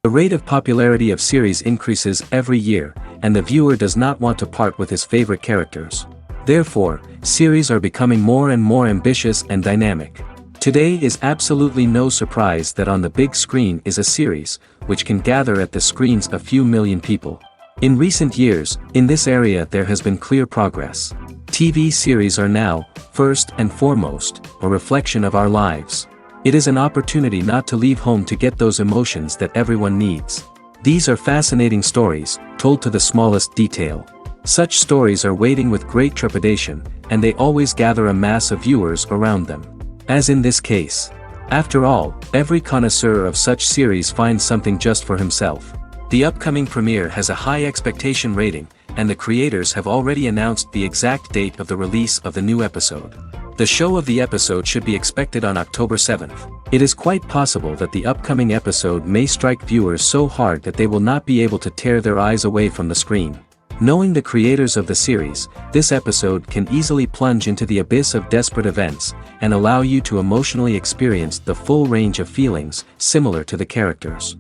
The rate of popularity of series increases every year, and the viewer does not want to part with his favorite characters. Therefore, series are becoming more and more ambitious and dynamic. Today is absolutely no surprise that on the big screen is a series, which can gather at the screens a few million people. In recent years, in this area there has been clear progress. TV series are now, first and foremost, a reflection of our lives. It is an opportunity not to leave home to get those emotions that everyone needs. These are fascinating stories, told to the smallest detail. Such stories are waiting with great trepidation, and they always gather a mass of viewers around them. As in this case. After all, every connoisseur of such series finds something just for himself. The upcoming premiere has a high expectation rating, and the creators have already announced the exact date of the release of the new episode. The show of the episode should be expected on October 7th. It is quite possible that the upcoming episode may strike viewers so hard that they will not be able to tear their eyes away from the screen. Knowing the creators of the series, this episode can easily plunge into the abyss of desperate events, and allow you to emotionally experience the full range of feelings, similar to the characters.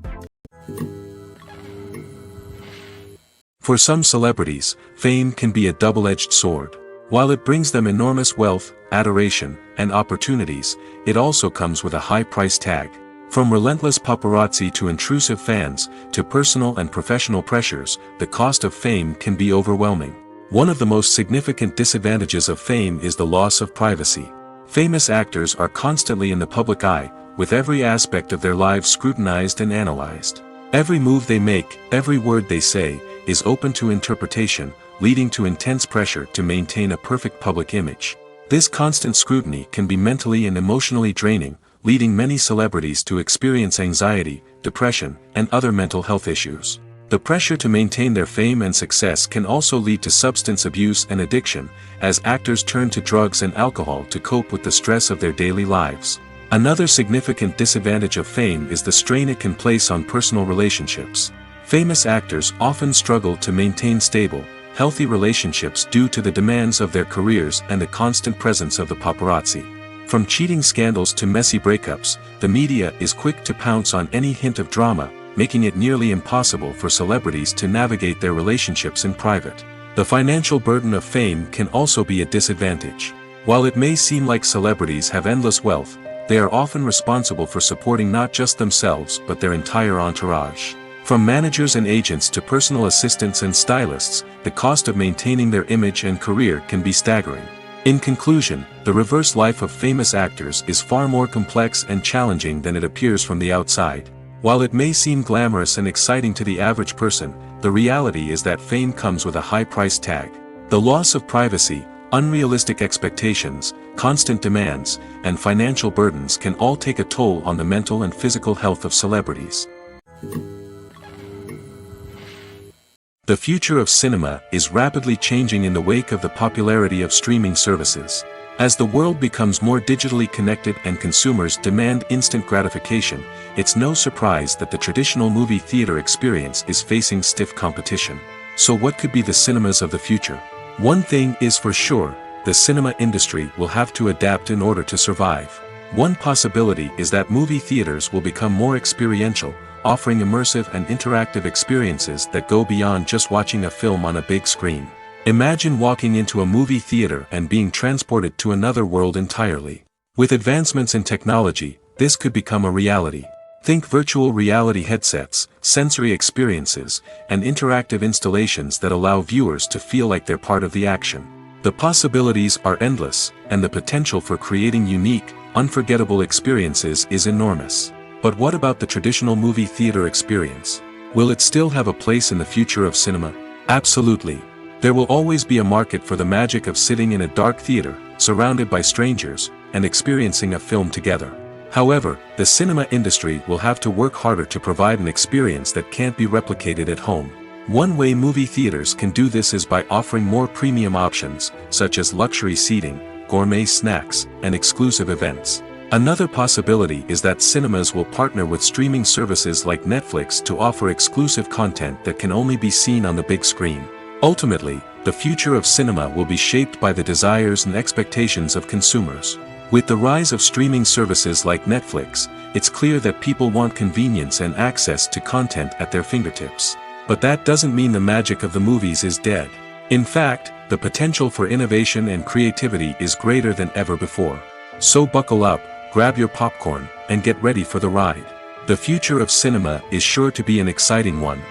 For some celebrities, fame can be a double-edged sword. While it brings them enormous wealth, adoration, and opportunities, it also comes with a high price tag. From relentless paparazzi to intrusive fans, to personal and professional pressures, the cost of fame can be overwhelming. One of the most significant disadvantages of fame is the loss of privacy. Famous actors are constantly in the public eye, with every aspect of their lives scrutinized and analyzed. Every move they make, every word they say, is open to interpretation, leading to intense pressure to maintain a perfect public image. This constant scrutiny can be mentally and emotionally draining, leading many celebrities to experience anxiety, depression, and other mental health issues. The pressure to maintain their fame and success can also lead to substance abuse and addiction, as actors turn to drugs and alcohol to cope with the stress of their daily lives. Another significant disadvantage of fame is the strain it can place on personal relationships. Famous actors often struggle to maintain stable, healthy relationships due to the demands of their careers and the constant presence of the paparazzi. From cheating scandals to messy breakups, the media is quick to pounce on any hint of drama, making it nearly impossible for celebrities to navigate their relationships in private. The financial burden of fame can also be a disadvantage. While it may seem like celebrities have endless wealth, they are often responsible for supporting not just themselves but their entire entourage. From managers and agents to personal assistants and stylists, the cost of maintaining their image and career can be staggering. In conclusion, the reverse life of famous actors is far more complex and challenging than it appears from the outside. While it may seem glamorous and exciting to the average person, the reality is that fame comes with a high price tag. The loss of privacy, unrealistic expectations, constant demands, and financial burdens can all take a toll on the mental and physical health of celebrities. The future of cinema is rapidly changing in the wake of the popularity of streaming services. As the world becomes more digitally connected and consumers demand instant gratification, it's no surprise that the traditional movie theater experience is facing stiff competition. So what could be the cinemas of the future? One thing is for sure, the cinema industry will have to adapt in order to survive. One possibility is that movie theaters will become more experiential, offering immersive and interactive experiences that go beyond just watching a film on a big screen. Imagine walking into a movie theater and being transported to another world entirely. With advancements in technology, this could become a reality. Think virtual reality headsets, sensory experiences, and interactive installations that allow viewers to feel like they're part of the action. The possibilities are endless, and the potential for creating unique, unforgettable experiences is enormous. But what about the traditional movie theater experience? Will it still have a place in the future of cinema? Absolutely. There will always be a market for the magic of sitting in a dark theater, surrounded by strangers, and experiencing a film together. However, the cinema industry will have to work harder to provide an experience that can't be replicated at home. One way movie theaters can do this is by offering more premium options, such as luxury seating, gourmet snacks, and exclusive events. Another possibility is that cinemas will partner with streaming services like Netflix to offer exclusive content that can only be seen on the big screen. Ultimately, the future of cinema will be shaped by the desires and expectations of consumers. With the rise of streaming services like Netflix, it's clear that people want convenience and access to content at their fingertips. But that doesn't mean the magic of the movies is dead. In fact, the potential for innovation and creativity is greater than ever before. So buckle up, grab your popcorn, and get ready for the ride. The future of cinema is sure to be an exciting one.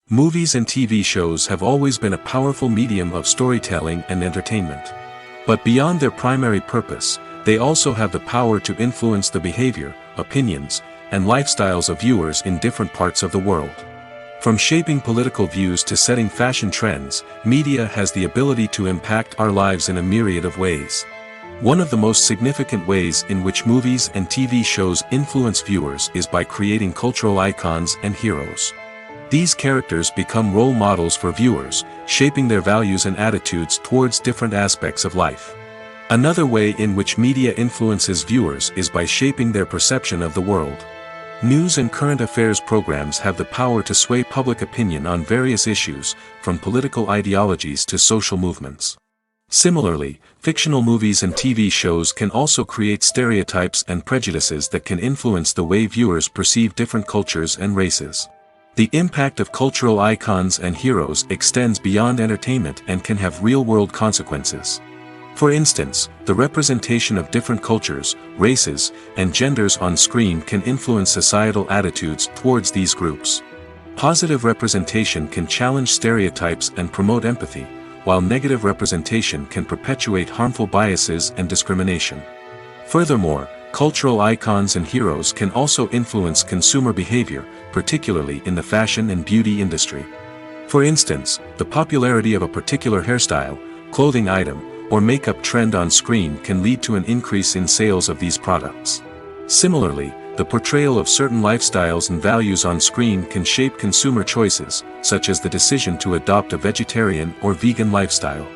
Movies and TV shows have always been a powerful medium of storytelling and entertainment. But beyond their primary purpose, they also have the power to influence the behavior, opinions, and lifestyles of viewers in different parts of the world. From shaping political views to setting fashion trends, media has the ability to impact our lives in a myriad of ways. One of the most significant ways in which movies and TV shows influence viewers is by creating cultural icons and heroes. These characters become role models for viewers, shaping their values and attitudes towards different aspects of life. Another way in which media influences viewers is by shaping their perception of the world. News and current affairs programs have the power to sway public opinion on various issues, from political ideologies to social movements. Similarly, fictional movies and TV shows can also create stereotypes and prejudices that can influence the way viewers perceive different cultures and races. The impact of cultural icons and heroes extends beyond entertainment and can have real-world consequences. For instance, the representation of different cultures, races, and genders on screen can influence societal attitudes towards these groups. Positive representation can challenge stereotypes and promote empathy, while negative representation can perpetuate harmful biases and discrimination. Furthermore, cultural icons and heroes can also influence consumer behavior, particularly in the fashion and beauty industry. For instance, the popularity of a particular hairstyle, clothing item, or makeup trend on screen can lead to an increase in sales of these products. Similarly, the portrayal of certain lifestyles and values on screen can shape consumer choices, such as the decision to adopt a vegetarian or vegan lifestyle.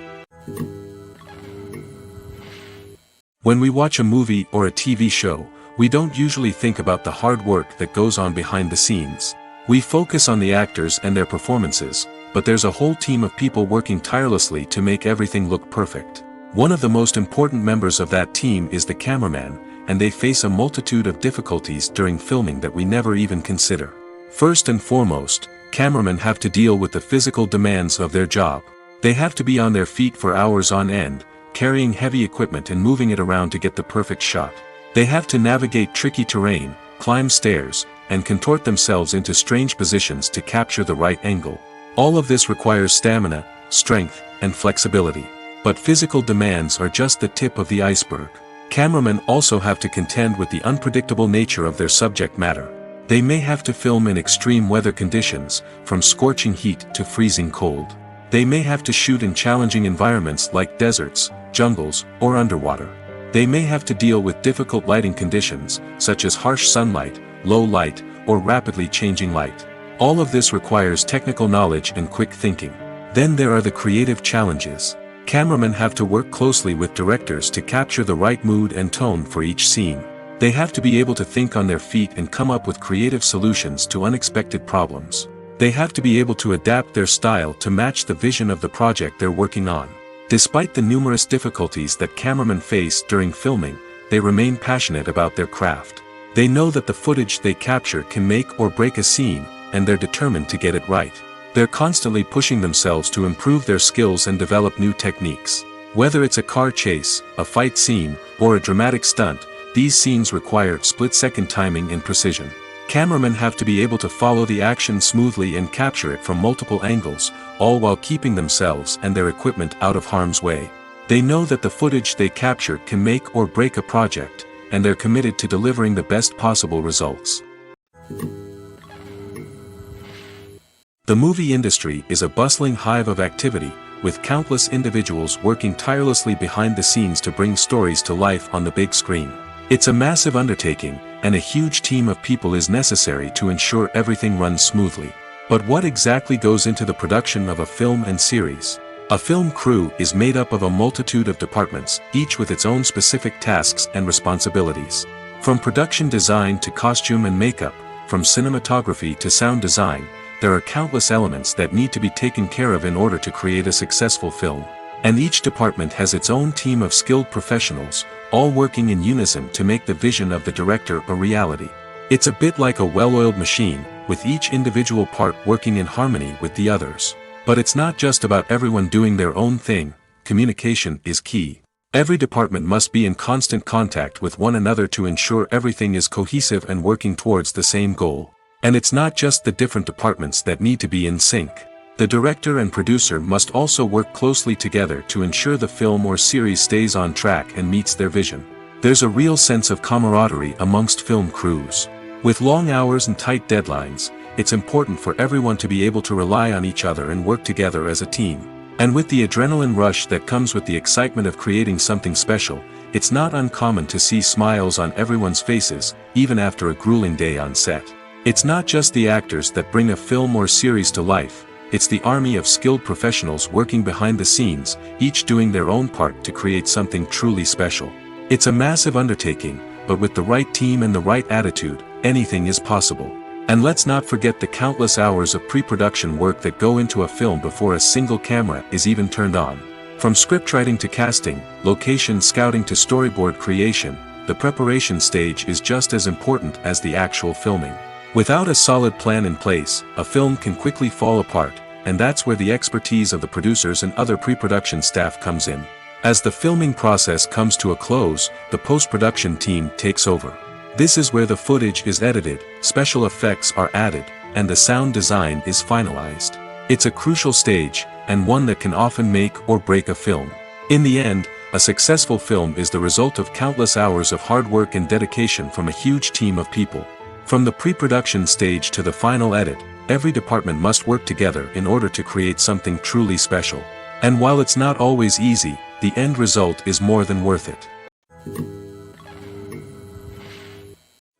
When we watch a movie or a TV show, we don't usually think about the hard work that goes on behind the scenes. We focus on the actors and their performances, but there's a whole team of people working tirelessly to make everything look perfect. One of the most important members of that team is the cameraman, and they face a multitude of difficulties during filming that we never even consider. First and foremost, cameramen have to deal with the physical demands of their job. They have to be on their feet for hours on end, carrying heavy equipment and moving it around to get the perfect shot. They have to navigate tricky terrain, climb stairs, and contort themselves into strange positions to capture the right angle. All of this requires stamina, strength, and flexibility. But physical demands are just the tip of the iceberg. Cameramen also have to contend with the unpredictable nature of their subject matter. They may have to film in extreme weather conditions, from scorching heat to freezing cold. They may have to shoot in challenging environments like deserts, jungles, or underwater. They may have to deal with difficult lighting conditions, such as harsh sunlight, low light, or rapidly changing light. All of this requires technical knowledge and quick thinking. Then there are the creative challenges. Cameramen have to work closely with directors to capture the right mood and tone for each scene. They have to be able to think on their feet and come up with creative solutions to unexpected problems. They have to be able to adapt their style to match the vision of the project they're working on. Despite the numerous difficulties that cameramen face during filming, they remain passionate about their craft. They know that the footage they capture can make or break a scene, and they're determined to get it right. They're constantly pushing themselves to improve their skills and develop new techniques. Whether it's a car chase, a fight scene, or a dramatic stunt, these scenes require split-second timing and precision. Cameramen have to be able to follow the action smoothly and capture it from multiple angles, all while keeping themselves and their equipment out of harm's way. They know that the footage they capture can make or break a project, and they're committed to delivering the best possible results. The movie industry is a bustling hive of activity, with countless individuals working tirelessly behind the scenes to bring stories to life on the big screen. It's a massive undertaking, and a huge team of people is necessary to ensure everything runs smoothly. But what exactly goes into the production of a film and series? A film crew is made up of a multitude of departments, each with its own specific tasks and responsibilities. From production design to costume and makeup, from cinematography to sound design, there are countless elements that need to be taken care of in order to create a successful film. And each department has its own team of skilled professionals, all working in unison to make the vision of the director a reality. It's a bit like a well-oiled machine, with each individual part working in harmony with the others. But it's not just about everyone doing their own thing. Communication is key. Every department must be in constant contact with one another to ensure everything is cohesive and working towards the same goal. And it's not just the different departments that need to be in sync. The director and producer must also work closely together to ensure the film or series stays on track and meets their vision. There's a real sense of camaraderie amongst film crews. With long hours and tight deadlines, it's important for everyone to be able to rely on each other and work together as a team. And with the adrenaline rush that comes with the excitement of creating something special, it's not uncommon to see smiles on everyone's faces, even after a grueling day on set. It's not just the actors that bring a film or series to life, it's the army of skilled professionals working behind the scenes, each doing their own part to create something truly special. It's a massive undertaking, but with the right team and the right attitude, anything is possible. And let's not forget the countless hours of pre-production work that go into a film before a single camera is even turned on. From scriptwriting to casting, location scouting to storyboard creation, the preparation stage is just as important as the actual filming. Without a solid plan in place, a film can quickly fall apart, and that's where the expertise of the producers and other pre-production staff comes in. As the filming process comes to a close, the post-production team takes over. This is where the footage is edited, special effects are added, and the sound design is finalized. It's a crucial stage, and one that can often make or break a film. In the end, a successful film is the result of countless hours of hard work and dedication from a huge team of people. From the pre-production stage to the final edit, every department must work together in order to create something truly special. And while it's not always easy, the end result is more than worth it.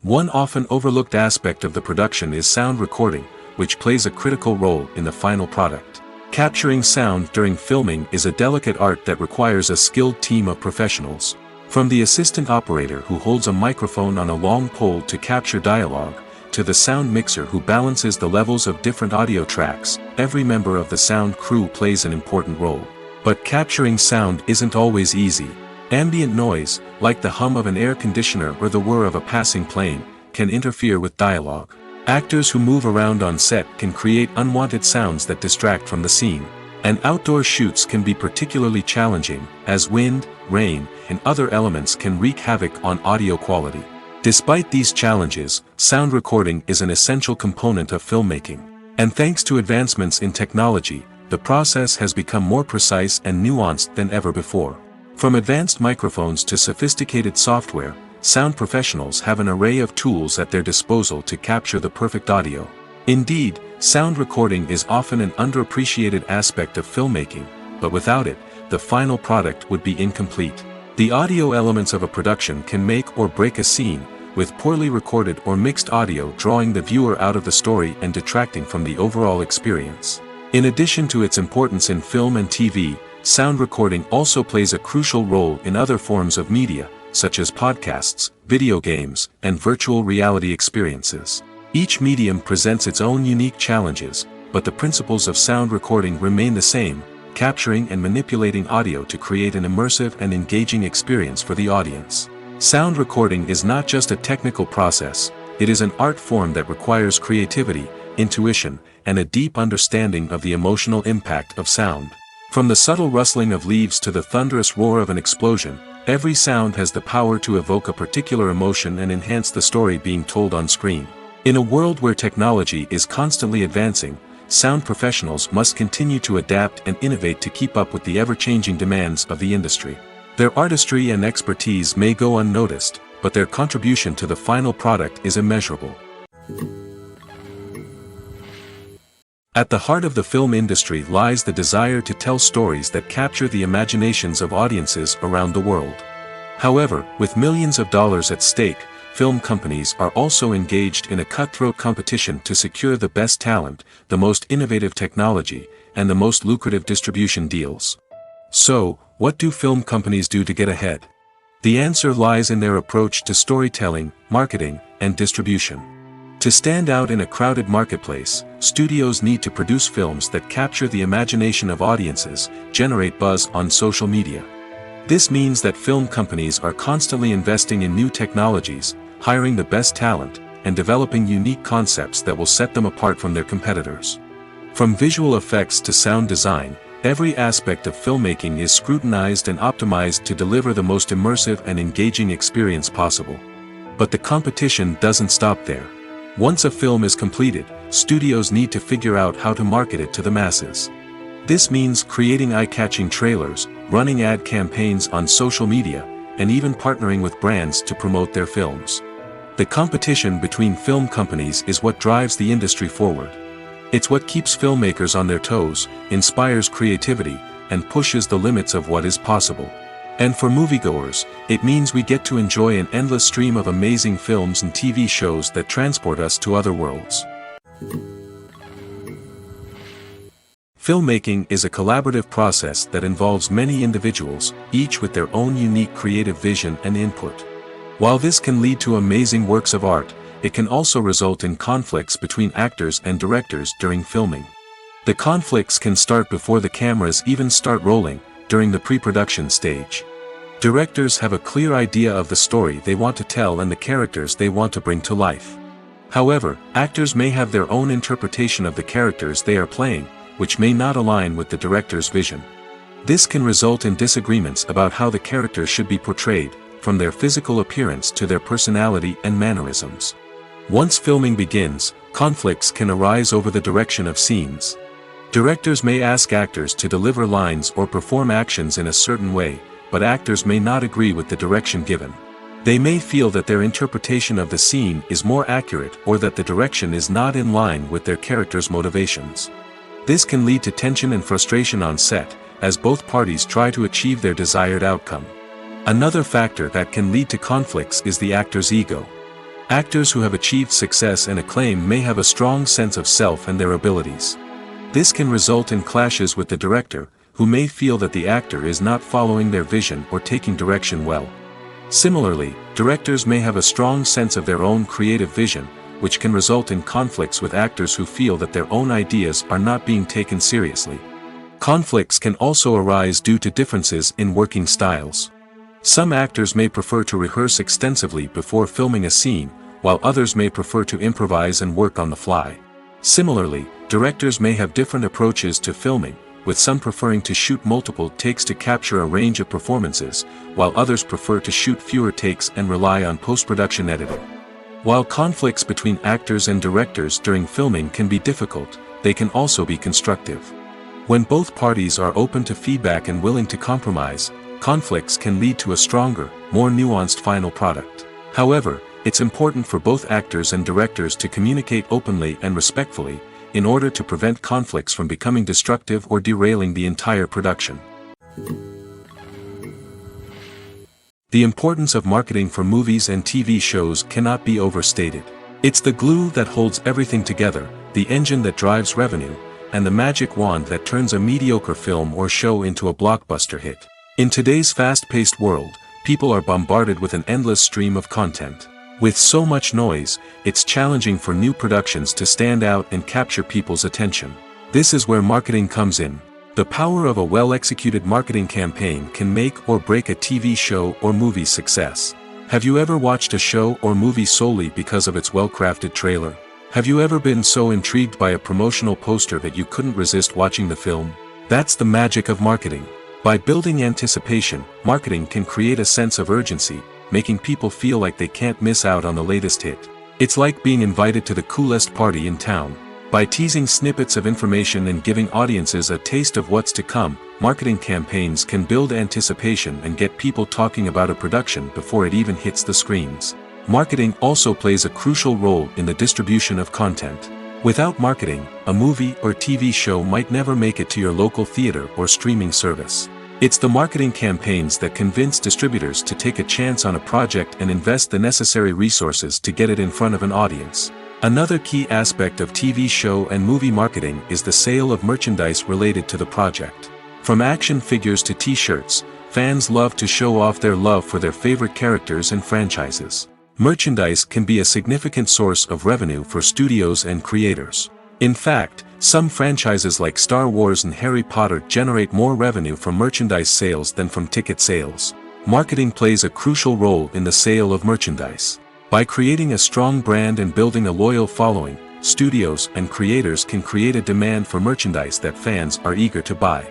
One often overlooked aspect of the production is sound recording, which plays a critical role in the final product. Capturing sound during filming is a delicate art that requires a skilled team of professionals. From the assistant operator who holds a microphone on a long pole to capture dialogue, to the sound mixer who balances the levels of different audio tracks, every member of the sound crew plays an important role. But capturing sound isn't always easy. Ambient noise, like the hum of an air conditioner or the whir of a passing plane, can interfere with dialogue. Actors who move around on set can create unwanted sounds that distract from the scene. And outdoor shoots can be particularly challenging, as wind, rain, and other elements can wreak havoc on audio quality. Despite these challenges, sound recording is an essential component of filmmaking. And thanks to advancements in technology, the process has become more precise and nuanced than ever before. From advanced microphones to sophisticated software, sound professionals have an array of tools at their disposal to capture the perfect audio. Indeed, sound recording is often an underappreciated aspect of filmmaking, but without it, the final product would be incomplete. The audio elements of a production can make or break a scene, with poorly recorded or mixed audio drawing the viewer out of the story and detracting from the overall experience. In addition to its importance in film and TV, sound recording also plays a crucial role in other forms of media, such as podcasts, video games, and virtual reality experiences. Each medium presents its own unique challenges, but the principles of sound recording remain the same, capturing and manipulating audio to create an immersive and engaging experience for the audience. Sound recording is not just a technical process, it is an art form that requires creativity, intuition, and a deep understanding of the emotional impact of sound. From the subtle rustling of leaves to the thunderous roar of an explosion, Every sound has the power to evoke a particular emotion and enhance the story being told on screen. In a world where technology is constantly advancing, sound professionals must continue to adapt and innovate to keep up with the ever-changing demands of the industry. Their artistry and expertise may go unnoticed, but their contribution to the final product is immeasurable. At the heart of the film industry lies the desire to tell stories that capture the imaginations of audiences around the world. However, with millions of dollars at stake, film companies are also engaged in a cutthroat competition to secure the best talent, the most innovative technology, and the most lucrative distribution deals. So, what do film companies do to get ahead? The answer lies in their approach to storytelling, marketing, and distribution. To stand out in a crowded marketplace, studios need to produce films that capture the imagination of audiences, generate buzz on social media. This means that film companies are constantly investing in new technologies, hiring the best talent, and developing unique concepts that will set them apart from their competitors. From visual effects to sound design, every aspect of filmmaking is scrutinized and optimized to deliver the most immersive and engaging experience possible. But the competition doesn't stop there. Once a film is completed, studios need to figure out how to market it to the masses. This means creating eye-catching trailers, running ad campaigns on social media, and even partnering with brands to promote their films. The competition between film companies is what drives the industry forward. It's what keeps filmmakers on their toes, inspires creativity, and pushes the limits of what is possible. And for moviegoers, it means we get to enjoy an endless stream of amazing films and TV shows that transport us to other worlds. Filmmaking is a collaborative process that involves many individuals, each with their own unique creative vision and input. While this can lead to amazing works of art, it can also result in conflicts between actors and directors during filming. The conflicts can start before the cameras even start rolling, during the pre-production stage. Directors have a clear idea of the story they want to tell and the characters they want to bring to life. However, actors may have their own interpretation of the characters they are playing, which may not align with the director's vision. This can result in disagreements about how the characters should be portrayed, from their physical appearance to their personality and mannerisms. Once filming begins, conflicts can arise over the direction of scenes. Directors may ask actors to deliver lines or perform actions in a certain way, but actors may not agree with the direction given. They may feel that their interpretation of the scene is more accurate or that the direction is not in line with their character's motivations. This can lead to tension and frustration on set, as both parties try to achieve their desired outcome. Another factor that can lead to conflicts is the actor's ego. Actors who have achieved success and acclaim may have a strong sense of self and their abilities. This can result in clashes with the director, who may feel that the actor is not following their vision or taking direction well. Similarly, directors may have a strong sense of their own creative vision, which can result in conflicts with actors who feel that their own ideas are not being taken seriously. Conflicts can also arise due to differences in working styles. Some actors may prefer to rehearse extensively before filming a scene, while others may prefer to improvise and work on the fly. Similarly, directors may have different approaches to filming, with some preferring to shoot multiple takes to capture a range of performances, while others prefer to shoot fewer takes and rely on post-production editing. While conflicts between actors and directors during filming can be difficult, they can also be constructive. When both parties are open to feedback and willing to compromise, conflicts can lead to a stronger, more nuanced final product. However, it's important for both actors and directors to communicate openly and respectfully, in order to prevent conflicts from becoming destructive or derailing the entire production. The importance of marketing for movies and TV shows cannot be overstated. It's the glue that holds everything together, the engine that drives revenue, and the magic wand that turns a mediocre film or show into a blockbuster hit. In today's fast-paced world, people are bombarded with an endless stream of content. With so much noise, it's challenging for new productions to stand out and capture people's attention. This is where marketing comes in. The power of a well-executed marketing campaign can make or break a TV show or movie's success. Have you ever watched a show or movie solely because of its well-crafted trailer? Have you ever been so intrigued by a promotional poster that you couldn't resist watching the film? That's the magic of marketing. By building anticipation, marketing can create a sense of urgency, making people feel like they can't miss out on the latest hit. It's like being invited to the coolest party in town. By teasing snippets of information and giving audiences a taste of what's to come, marketing campaigns can build anticipation and get people talking about a production before it even hits the screens. Marketing also plays a crucial role in the distribution of content. Without marketing, a movie or TV show might never make it to your local theater or streaming service. It's the marketing campaigns that convince distributors to take a chance on a project and invest the necessary resources to get it in front of an audience. Another key aspect of TV show and movie marketing is the sale of merchandise related to the project. From action figures to t-shirts, fans love to show off their love for their favorite characters and franchises. Merchandise can be a significant source of revenue for studios and creators. In fact, some franchises like Star Wars and Harry Potter generate more revenue from merchandise sales than from ticket sales. Marketing plays a crucial role in the sale of merchandise. By creating a strong brand and building a loyal following, studios and creators can create a demand for merchandise that fans are eager to buy.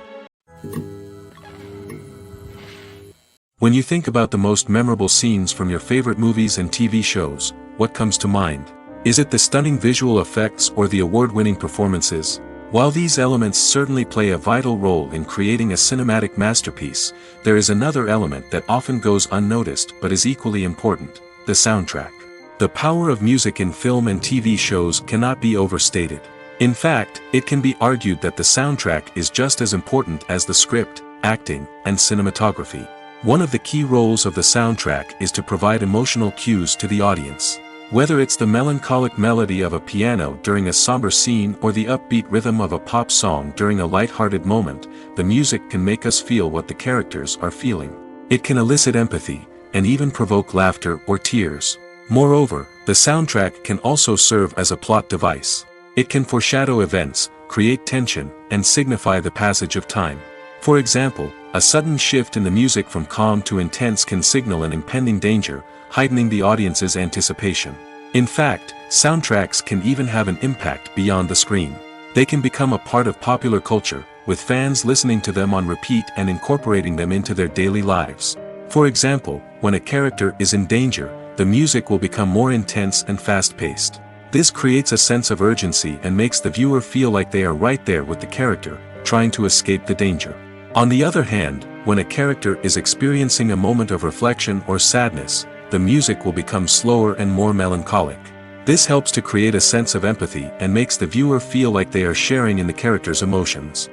When you think about the most memorable scenes from your favorite movies and TV shows, what comes to mind? Is it the stunning visual effects or the award-winning performances? While these elements certainly play a vital role in creating a cinematic masterpiece, there is another element that often goes unnoticed but is equally important: the soundtrack. The power of music in film and TV shows cannot be overstated. In fact, it can be argued that the soundtrack is just as important as the script, acting, and cinematography. One of the key roles of the soundtrack is to provide emotional cues to the audience. Whether it's the melancholic melody of a piano during a somber scene or the upbeat rhythm of a pop song during a light-hearted moment, the music can make us feel what the characters are feeling. It can elicit empathy, and even provoke laughter or tears. Moreover, the soundtrack can also serve as a plot device. It can foreshadow events, create tension, and signify the passage of time. For example, a sudden shift in the music from calm to intense can signal an impending danger, heightening the audience's anticipation. In fact, soundtracks can even have an impact beyond the screen. They can become a part of popular culture, with fans listening to them on repeat and incorporating them into their daily lives. For example, when a character is in danger, the music will become more intense and fast-paced. This creates a sense of urgency and makes the viewer feel like they are right there with the character, trying to escape the danger. On the other hand, when a character is experiencing a moment of reflection or sadness, the music will become slower and more melancholic. This helps to create a sense of empathy and makes the viewer feel like they are sharing in the character's emotions.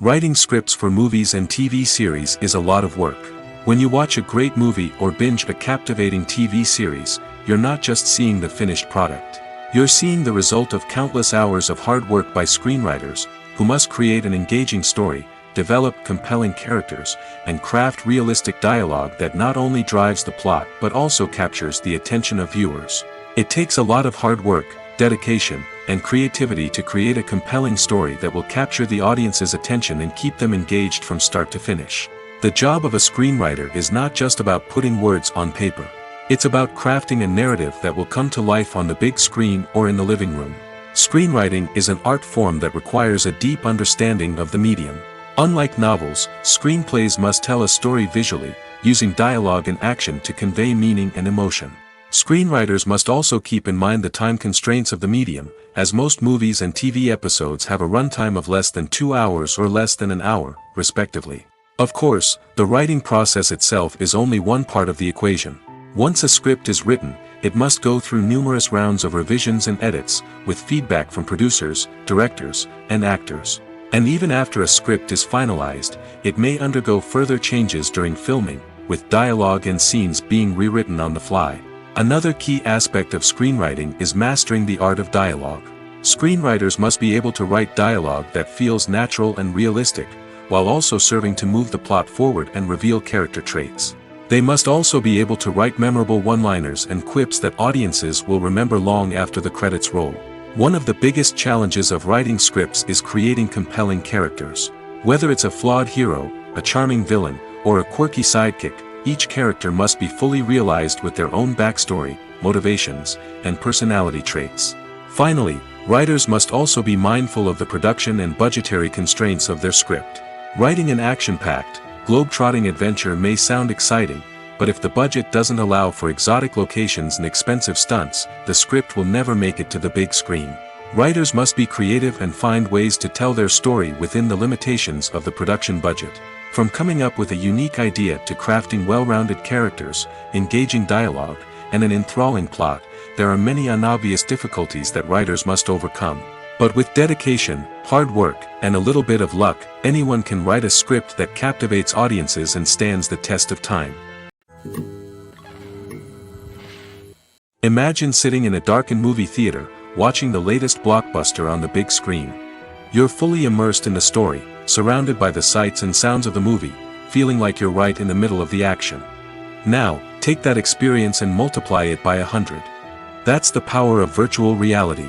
Writing scripts for movies and TV series is a lot of work. When you watch a great movie or binge a captivating TV series, you're not just seeing the finished product. You're seeing the result of countless hours of hard work by screenwriters, who must create an engaging story, develop compelling characters, and craft realistic dialogue that not only drives the plot but also captures the attention of viewers. It takes a lot of hard work, dedication, and creativity to create a compelling story that will capture the audience's attention and keep them engaged from start to finish. The job of a screenwriter is not just about putting words on paper. It's about crafting a narrative that will come to life on the big screen or in the living room. Screenwriting is an art form that requires a deep understanding of the medium. Unlike novels, screenplays must tell a story visually, using dialogue and action to convey meaning and emotion. Screenwriters must also keep in mind the time constraints of the medium, as most movies and TV episodes have a runtime of less than 2 hours or less than an hour, respectively. Of course, the writing process itself is only one part of the equation. Once a script is written, it must go through numerous rounds of revisions and edits, with feedback from producers, directors, and actors. And even after a script is finalized, it may undergo further changes during filming, with dialogue and scenes being rewritten on the fly. Another key aspect of screenwriting is mastering the art of dialogue. Screenwriters must be able to write dialogue that feels natural and realistic, while also serving to move the plot forward and reveal character traits. They must also be able to write memorable one-liners and quips that audiences will remember long after the credits roll. One of the biggest challenges of writing scripts is creating compelling characters. Whether it's a flawed hero, a charming villain, or a quirky sidekick, each character must be fully realized with their own backstory, motivations, and personality traits. Finally, Writers must also be mindful of the production and budgetary constraints of their script. Writing an action-packed, globe-trotting adventure may sound exciting, but if the budget doesn't allow for exotic locations and expensive stunts, the script will never make it to the big screen. Writers must be creative and find ways to tell their story within the limitations of the production budget. From coming up with a unique idea to crafting well-rounded characters, engaging dialogue, and an enthralling plot, there are many unobvious difficulties that writers must overcome. But with dedication, hard work, and a little bit of luck, anyone can write a script that captivates audiences and stands the test of time. Imagine sitting in a darkened movie theater, watching the latest blockbuster on the big screen. You're fully immersed in the story, surrounded by the sights and sounds of the movie, feeling like you're right in the middle of the action. Now, take that experience and multiply it by 100. That's the power of virtual reality.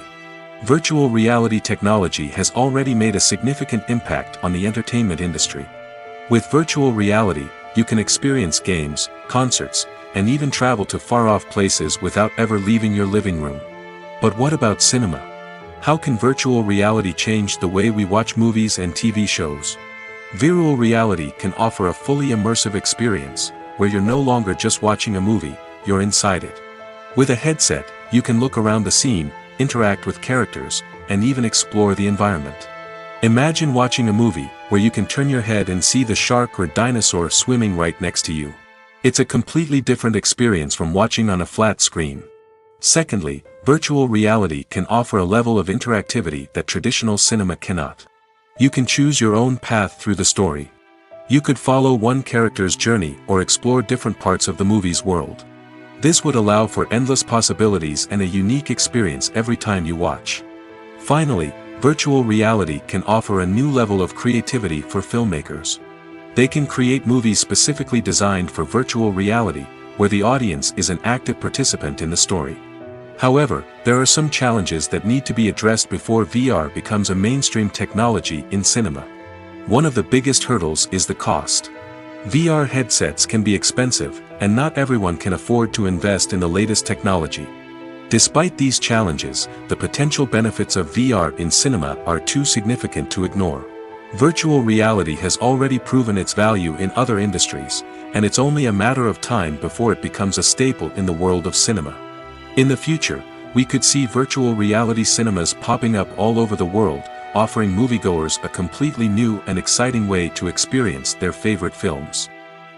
Virtual reality technology has already made a significant impact on the entertainment industry. With virtual reality, you can experience games, concerts, and even travel to far-off places without ever leaving your living room. But what about cinema? How can virtual reality change the way we watch movies and TV shows? Virtual reality can offer a fully immersive experience, where you're no longer just watching a movie, you're inside it. With a headset, you can look around the scene, interact with characters, and even explore the environment. Imagine watching a movie, where you can turn your head and see the shark or dinosaur swimming right next to you. It's a completely different experience from watching on a flat screen. Secondly, virtual reality can offer a level of interactivity that traditional cinema cannot. You can choose your own path through the story. You could follow one character's journey or explore different parts of the movie's world. This would allow for endless possibilities and a unique experience every time you watch. Finally, virtual reality can offer a new level of creativity for filmmakers. They can create movies specifically designed for virtual reality, where the audience is an active participant in the story. However, there are some challenges that need to be addressed before VR becomes a mainstream technology in cinema. One of the biggest hurdles is the cost. VR headsets can be expensive, and not everyone can afford to invest in the latest technology. Despite these challenges, the potential benefits of VR in cinema are too significant to ignore. Virtual reality has already proven its value in other industries, and it's only a matter of time before it becomes a staple in the world of cinema. In the future, we could see virtual reality cinemas popping up all over the world, offering moviegoers a completely new and exciting way to experience their favorite films.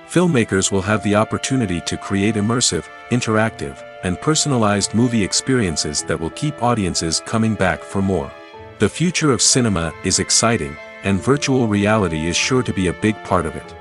Filmmakers will have the opportunity to create immersive, interactive, and personalized movie experiences that will keep audiences coming back for more. The future of cinema is exciting, and virtual reality is sure to be a big part of it.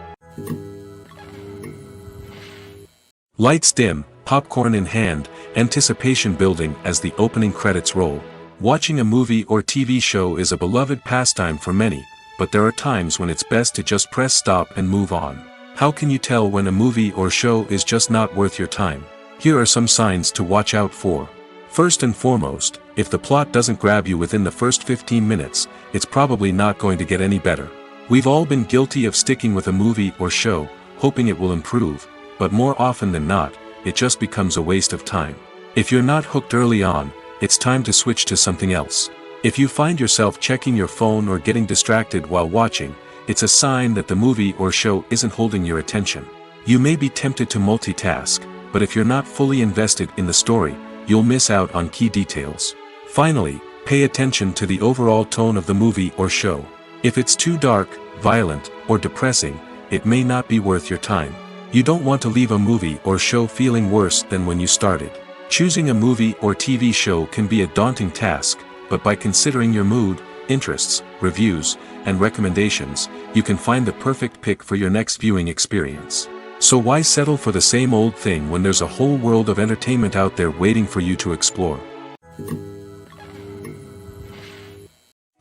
Lights dim, popcorn in hand, anticipation building as the opening credits roll. Watching a movie or TV show is a beloved pastime for many, but there are times when it's best to just press stop and move on. How can you tell when a movie or show is just not worth your time? Here are some signs to watch out for. First and foremost, if the plot doesn't grab you within the first 15 minutes, it's probably not going to get any better. We've all been guilty of sticking with a movie or show, hoping it will improve, but more often than not, it just becomes a waste of time. If you're not hooked early on, it's time to switch to something else. If you find yourself checking your phone or getting distracted while watching, it's a sign that the movie or show isn't holding your attention. You may be tempted to multitask, but if you're not fully invested in the story, you'll miss out on key details. Finally, pay attention to the overall tone of the movie or show. If it's too dark, violent, or depressing, it may not be worth your time. You don't want to leave a movie or show feeling worse than when you started. Choosing a movie or TV show can be a daunting task, but by considering your mood, interests, reviews, and recommendations, you can find the perfect pick for your next viewing experience. So why settle for the same old thing when there's a whole world of entertainment out there waiting for you to explore?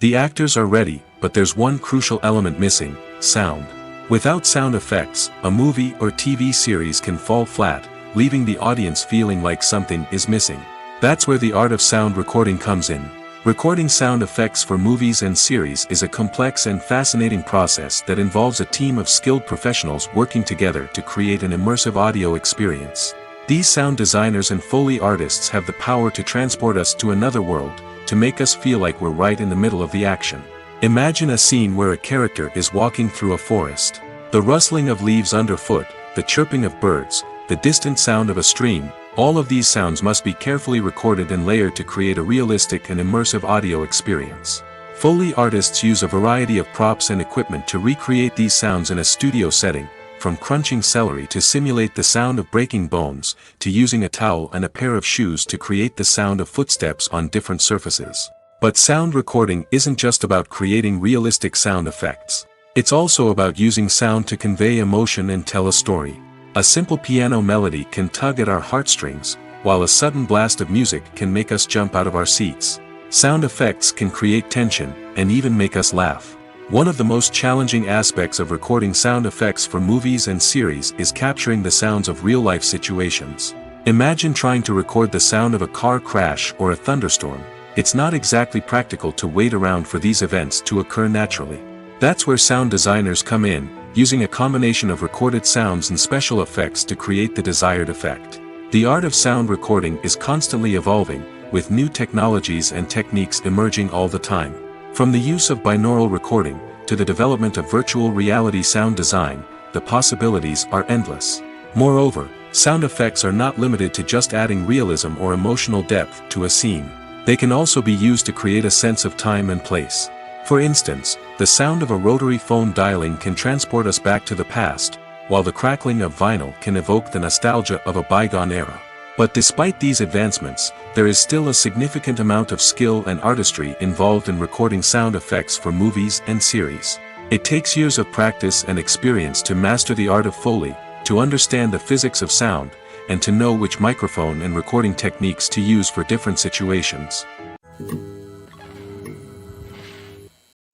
The actors are ready, but there's one crucial element missing: sound. Without sound effects, a movie or TV series can fall flat, leaving the audience feeling like something is missing. That's where the art of sound recording comes in. Recording sound effects for movies and series is a complex and fascinating process that involves a team of skilled professionals working together to create an immersive audio experience. These sound designers and Foley artists have the power to transport us to another world, to to make us feel like we're right in the middle of the action. Imagine a scene where a character is walking through a forest. The rustling of leaves underfoot, the chirping of birds, the distant sound of a stream, all of these sounds must be carefully recorded and layered to create a realistic and immersive audio experience. Foley artists use a variety of props and equipment to recreate these sounds in a studio setting, from crunching celery to simulate the sound of breaking bones, to using a towel and a pair of shoes to create the sound of footsteps on different surfaces. But sound recording isn't just about creating realistic sound effects. It's also about using sound to convey emotion and tell a story. A simple piano melody can tug at our heartstrings, while a sudden blast of music can make us jump out of our seats. Sound effects can create tension, and even make us laugh. One of the most challenging aspects of recording sound effects for movies and series is capturing the sounds of real-life situations. Imagine trying to record the sound of a car crash or a thunderstorm. It's not exactly practical to wait around for these events to occur naturally. That's where sound designers come in, using a combination of recorded sounds and special effects to create the desired effect. The art of sound recording is constantly evolving, with new technologies and techniques emerging all the time. From the use of binaural recording, to the development of virtual reality sound design, the possibilities are endless. Moreover, sound effects are not limited to just adding realism or emotional depth to a scene. They can also be used to create a sense of time and place. For instance, the sound of a rotary phone dialing can transport us back to the past, while the crackling of vinyl can evoke the nostalgia of a bygone era. But despite these advancements, there is still a significant amount of skill and artistry involved in recording sound effects for movies and series. It takes years of practice and experience to master the art of Foley, to understand the physics of sound, and to know which microphone and recording techniques to use for different situations.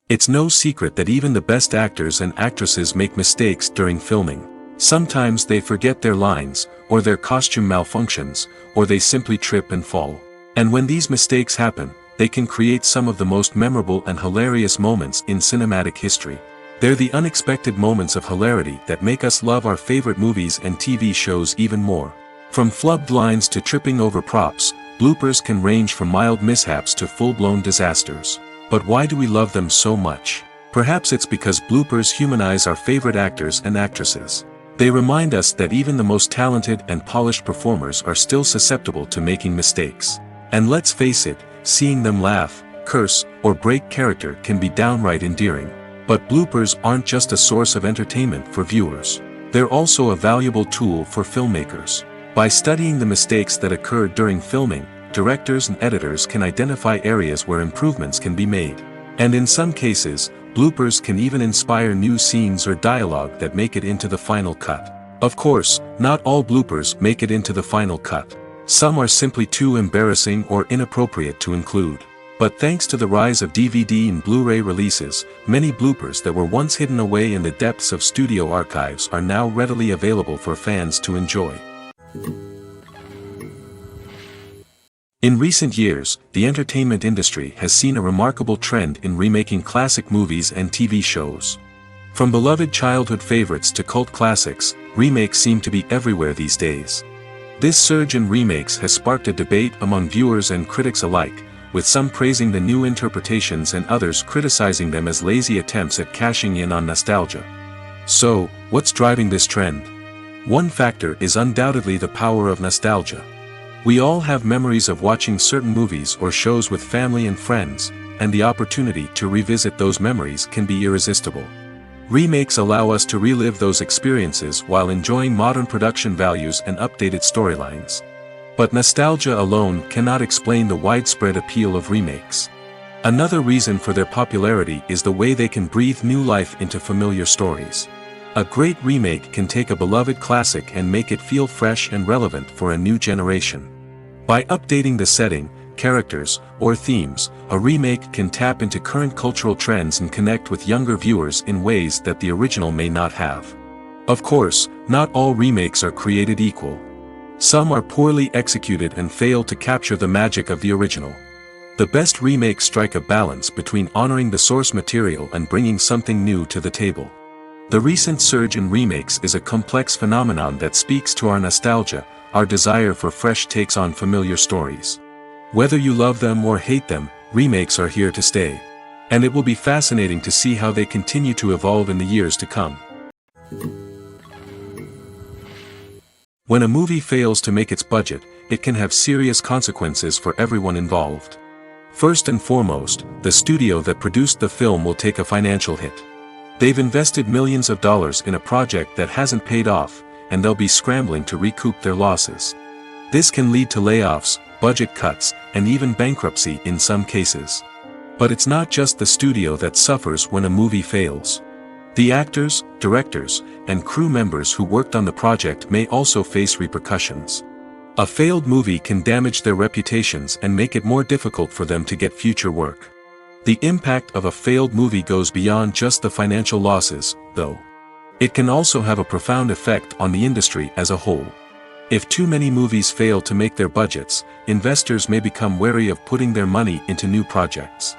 It's no secret that even the best actors and actresses make mistakes during filming. Sometimes they forget their lines, or their costume malfunctions, or they simply trip and fall. And when these mistakes happen, they can create some of the most memorable and hilarious moments in cinematic history. They're the unexpected moments of hilarity that make us love our favorite movies and TV shows even more. From flubbed lines to tripping over props, bloopers can range from mild mishaps to full-blown disasters. But why do we love them so much? Perhaps it's because bloopers humanize our favorite actors and actresses. They remind us that even the most talented and polished performers are still susceptible to making mistakes. And let's face it, seeing them laugh, curse, or break character can be downright endearing. But bloopers aren't just a source of entertainment for viewers. They're also a valuable tool for filmmakers. By studying the mistakes that occurred during filming, directors and editors can identify areas where improvements can be made. And in some cases, bloopers can even inspire new scenes or dialogue that make it into the final cut. Of course, not all bloopers make it into the final cut. Some are simply too embarrassing or inappropriate to include. But thanks to the rise of DVD and Blu-ray releases, many bloopers that were once hidden away in the depths of studio archives are now readily available for fans to enjoy. In recent years, the entertainment industry has seen a remarkable trend in remaking classic movies and TV shows. From beloved childhood favorites to cult classics, remakes seem to be everywhere these days. This surge in remakes has sparked a debate among viewers and critics alike, with some praising the new interpretations and others criticizing them as lazy attempts at cashing in on nostalgia. So, what's driving this trend? One factor is undoubtedly the power of nostalgia. We all have memories of watching certain movies or shows with family and friends, and the opportunity to revisit those memories can be irresistible. Remakes allow us to relive those experiences while enjoying modern production values and updated storylines. But nostalgia alone cannot explain the widespread appeal of remakes. Another reason for their popularity is the way they can breathe new life into familiar stories. A great remake can take a beloved classic and make it feel fresh and relevant for a new generation. By updating the setting, characters, or themes, a remake can tap into current cultural trends and connect with younger viewers in ways that the original may not have. Of course, not all remakes are created equal. Some are poorly executed and fail to capture the magic of the original. The best remakes strike a balance between honoring the source material and bringing something new to the table. The recent surge in remakes is a complex phenomenon that speaks to our nostalgia, our desire for fresh takes on familiar stories. Whether you love them or hate them, remakes are here to stay. And it will be fascinating to see how they continue to evolve in the years to come. When a movie fails to make its budget, it can have serious consequences for everyone involved. First and foremost, the studio that produced the film will take a financial hit. They've invested millions of dollars in a project that hasn't paid off, and they'll be scrambling to recoup their losses. This can lead to layoffs, budget cuts, and even bankruptcy in some cases. But it's not just the studio that suffers when a movie fails. The actors, directors, and crew members who worked on the project may also face repercussions. A failed movie can damage their reputations and make it more difficult for them to get future work. The impact of a failed movie goes beyond just the financial losses, though. It can also have a profound effect on the industry as a whole. If too many movies fail to make their budgets, investors may become wary of putting their money into new projects.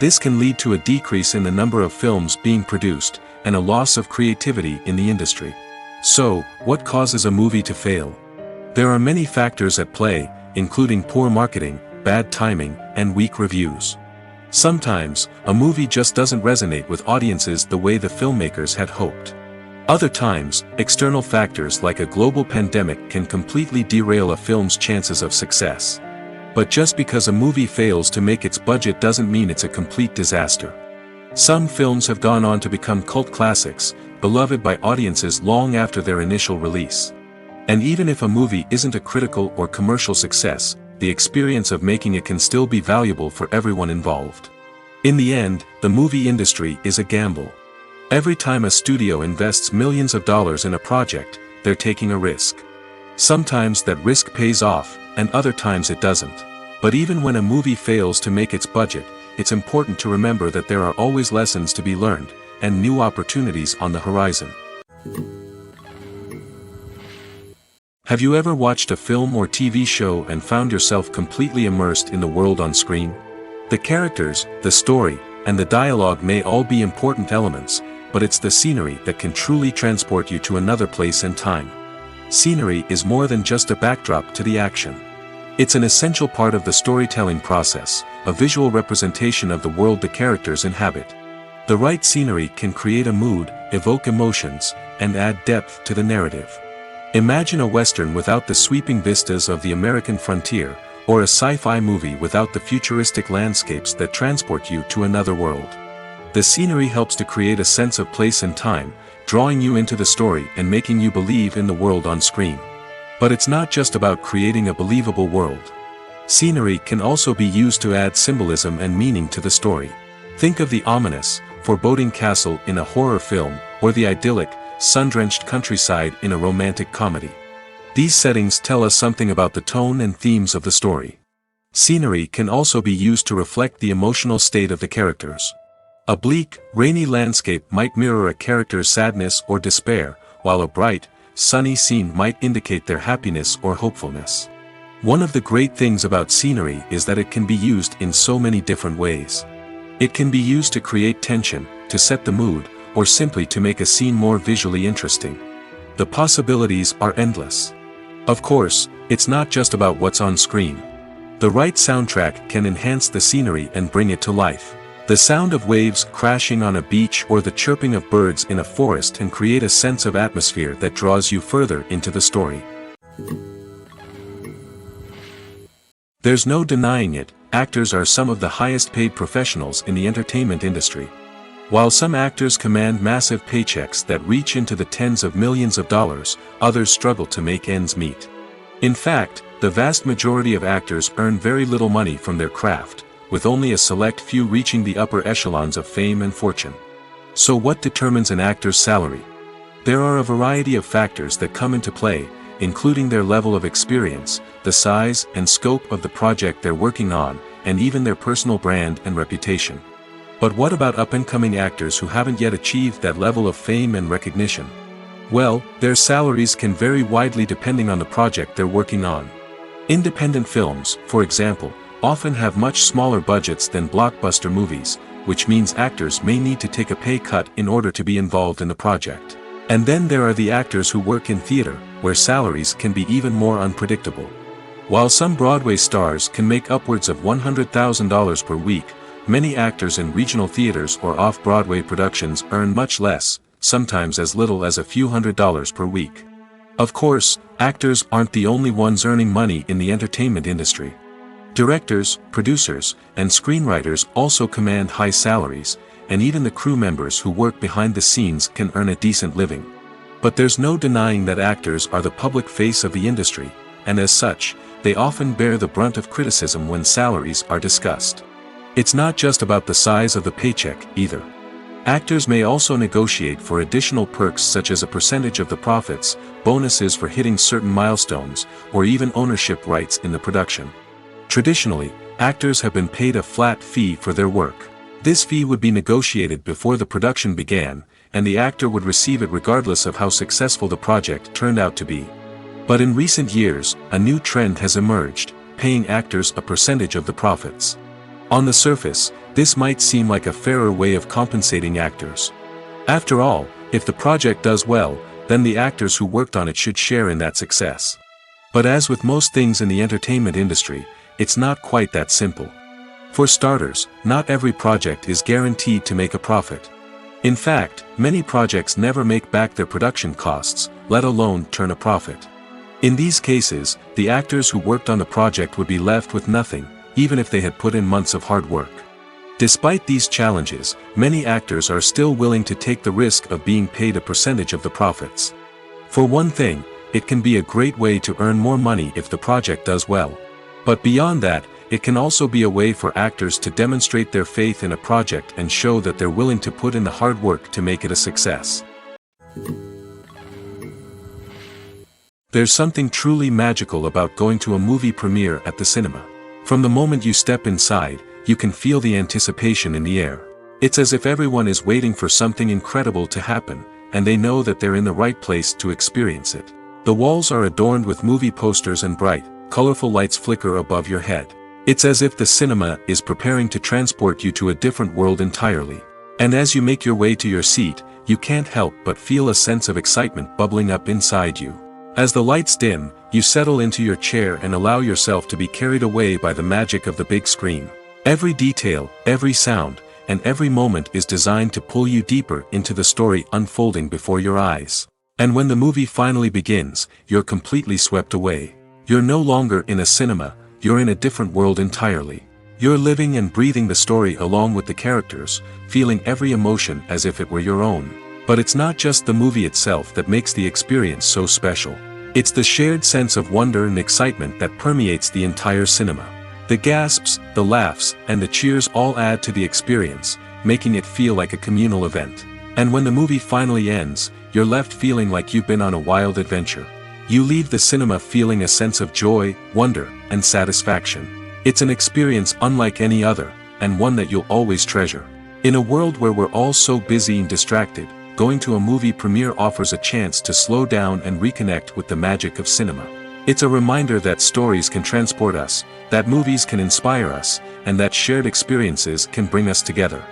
This can lead to a decrease in the number of films being produced, and a loss of creativity in the industry. So, what causes a movie to fail? There are many factors at play, including poor marketing, bad timing, and weak reviews. Sometimes, a movie just doesn't resonate with audiences the way the filmmakers had hoped. Other times, external factors like a global pandemic can completely derail a film's chances of success. But just because a movie fails to make its budget doesn't mean it's a complete disaster. Some films have gone on to become cult classics, beloved by audiences long after their initial release. And even if a movie isn't a critical or commercial success, the experience of making it can still be valuable for everyone involved. In the end, the movie industry is a gamble. Every time a studio invests millions of dollars in a project, they're taking a risk. Sometimes that risk pays off, and other times it doesn't. But even when a movie fails to make its budget, it's important to remember that there are always lessons to be learned, and new opportunities on the horizon. Have you ever watched a film or TV show and found yourself completely immersed in the world on screen? The characters, the story, and the dialogue may all be important elements, but it's the scenery that can truly transport you to another place and time. Scenery is more than just a backdrop to the action. It's an essential part of the storytelling process, a visual representation of the world the characters inhabit. The right scenery can create a mood, evoke emotions, and add depth to the narrative. Imagine a Western without the sweeping vistas of the American frontier, or a sci-fi movie without the futuristic landscapes that transport you to another world. The scenery helps to create a sense of place and time, drawing you into the story and making you believe in the world on screen. But it's not just about creating a believable world. Scenery can also be used to add symbolism and meaning to the story. Think of the ominous, foreboding castle in a horror film, or the idyllic, sun-drenched countryside in a romantic comedy. These settings tell us something about the tone and themes of the story. Scenery can also be used to reflect the emotional state of the characters. A bleak, rainy landscape might mirror a character's sadness or despair, while a bright, sunny scene might indicate their happiness or hopefulness. One of the great things about scenery is that it can be used in so many different ways. It can be used to create tension, to set the mood, or simply to make a scene more visually interesting. The possibilities are endless. Of course, it's not just about what's on screen. The right soundtrack can enhance the scenery and bring it to life. The sound of waves crashing on a beach or the chirping of birds in a forest can create a sense of atmosphere that draws you further into the story. There's no denying it, actors are some of the highest paid professionals in the entertainment industry. While some actors command massive paychecks that reach into the tens of millions of dollars, others struggle to make ends meet. In fact, the vast majority of actors earn very little money from their craft, with only a select few reaching the upper echelons of fame and fortune. So what determines an actor's salary? There are a variety of factors that come into play, including their level of experience, the size and scope of the project they're working on, and even their personal brand and reputation. But what about up-and-coming actors who haven't yet achieved that level of fame and recognition? Well, their salaries can vary widely depending on the project they're working on. Independent films, for example, often have much smaller budgets than blockbuster movies, which means actors may need to take a pay cut in order to be involved in the project. And then there are the actors who work in theater, where salaries can be even more unpredictable. While some Broadway stars can make upwards of $100,000 per week, many actors in regional theaters or off-Broadway productions earn much less, sometimes as little as a few $100s per week. Of course, actors aren't the only ones earning money in the entertainment industry. Directors, producers, and screenwriters also command high salaries, and even the crew members who work behind the scenes can earn a decent living. But there's no denying that actors are the public face of the industry, and as such, they often bear the brunt of criticism when salaries are discussed. It's not just about the size of the paycheck, either. Actors may also negotiate for additional perks such as a percentage of the profits, bonuses for hitting certain milestones, or even ownership rights in the production. Traditionally, actors have been paid a flat fee for their work. This fee would be negotiated before the production began, and the actor would receive it regardless of how successful the project turned out to be. But in recent years, a new trend has emerged, paying actors a percentage of the profits. On the surface, this might seem like a fairer way of compensating actors. After all, if the project does well, then the actors who worked on it should share in that success. But as with most things in the entertainment industry, it's not quite that simple. For starters, not every project is guaranteed to make a profit. In fact, many projects never make back their production costs, let alone turn a profit. In these cases, the actors who worked on the project would be left with nothing, even if they had put in months of hard work. Despite these challenges, many actors are still willing to take the risk of being paid a percentage of the profits. For one thing, it can be a great way to earn more money if the project does well. But beyond that, it can also be a way for actors to demonstrate their faith in a project and show that they're willing to put in the hard work to make it a success. There's something truly magical about going to a movie premiere at the cinema. From the moment you step inside, you can feel the anticipation in the air. It's as if everyone is waiting for something incredible to happen, and they know that they're in the right place to experience it. The walls are adorned with movie posters and bright, colorful lights flicker above your head. It's as if the cinema is preparing to transport you to a different world entirely. And as you make your way to your seat, you can't help but feel a sense of excitement bubbling up inside you. As the lights dim, you settle into your chair and allow yourself to be carried away by the magic of the big screen. Every detail, every sound, and every moment is designed to pull you deeper into the story unfolding before your eyes. And when the movie finally begins, you're completely swept away. You're no longer in a cinema, you're in a different world entirely. You're living and breathing the story along with the characters, feeling every emotion as if it were your own. But it's not just the movie itself that makes the experience so special. It's the shared sense of wonder and excitement that permeates the entire cinema. The gasps, the laughs, and the cheers all add to the experience, making it feel like a communal event. And when the movie finally ends, you're left feeling like you've been on a wild adventure. You leave the cinema feeling a sense of joy, wonder, and satisfaction. It's an experience unlike any other, and one that you'll always treasure. In a world where we're all so busy and distracted, going to a movie premiere offers a chance to slow down and reconnect with the magic of cinema. It's a reminder that stories can transport us, that movies can inspire us, and that shared experiences can bring us together.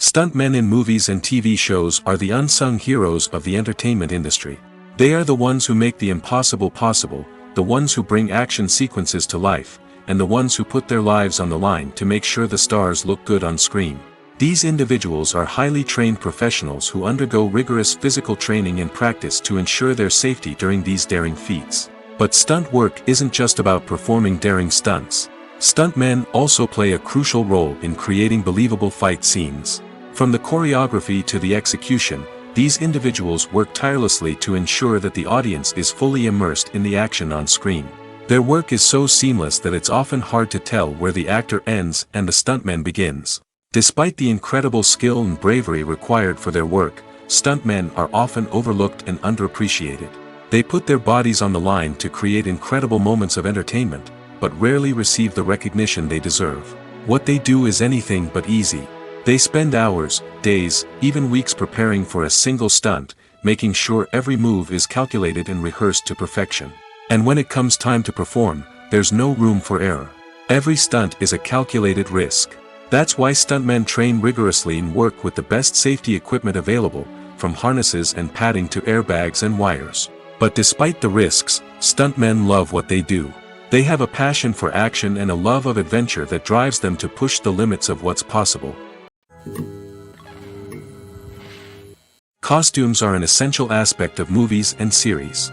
Stuntmen in movies and TV shows are the unsung heroes of the entertainment industry. They are the ones who make the impossible possible, the ones who bring action sequences to life, and the ones who put their lives on the line to make sure the stars look good on screen. These individuals are highly trained professionals who undergo rigorous physical training and practice to ensure their safety during these daring feats. But stunt work isn't just about performing daring stunts. Stuntmen also play a crucial role in creating believable fight scenes. From the choreography to the execution, these individuals work tirelessly to ensure that the audience is fully immersed in the action on screen. Their work is so seamless that it's often hard to tell where the actor ends and the stuntman begins. Despite the incredible skill and bravery required for their work, stuntmen are often overlooked and underappreciated. They put their bodies on the line to create incredible moments of entertainment, but rarely receive the recognition they deserve. What they do is anything but easy. They spend hours, days, even weeks preparing for a single stunt, making sure every move is calculated and rehearsed to perfection. And when it comes time to perform, there's no room for error. Every stunt is a calculated risk. That's why stuntmen train rigorously and work with the best safety equipment available, from harnesses and padding to airbags and wires. But despite the risks, stuntmen love what they do. They have a passion for action and a love of adventure that drives them to push the limits of what's possible. Costumes are an essential aspect of movies and series.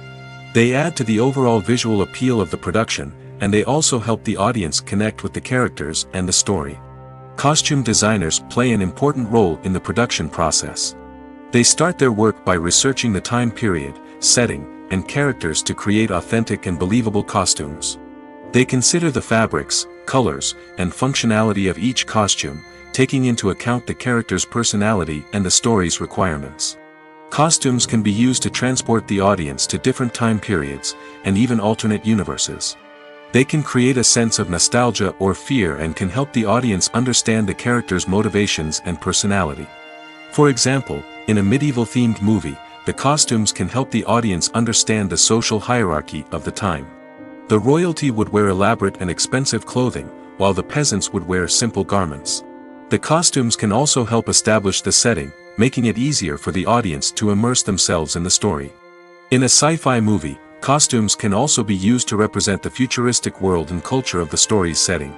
They add to the overall visual appeal of the production, and they also help the audience connect with the characters and the story. Costume designers play an important role in the production process. They start their work by researching the time period, setting, and characters to create authentic and believable costumes. They consider the fabrics, colors, and functionality of each costume, taking into account the character's personality and the story's requirements. Costumes can be used to transport the audience to different time periods, and even alternate universes. They can create a sense of nostalgia or fear and can help the audience understand the character's motivations and personality. For example, in a medieval-themed movie, the costumes can help the audience understand the social hierarchy of the time. The royalty would wear elaborate and expensive clothing, while the peasants would wear simple garments. The costumes can also help establish the setting, making it easier for the audience to immerse themselves in the story. In a sci-fi movie, costumes can also be used to represent the futuristic world and culture of the story's setting.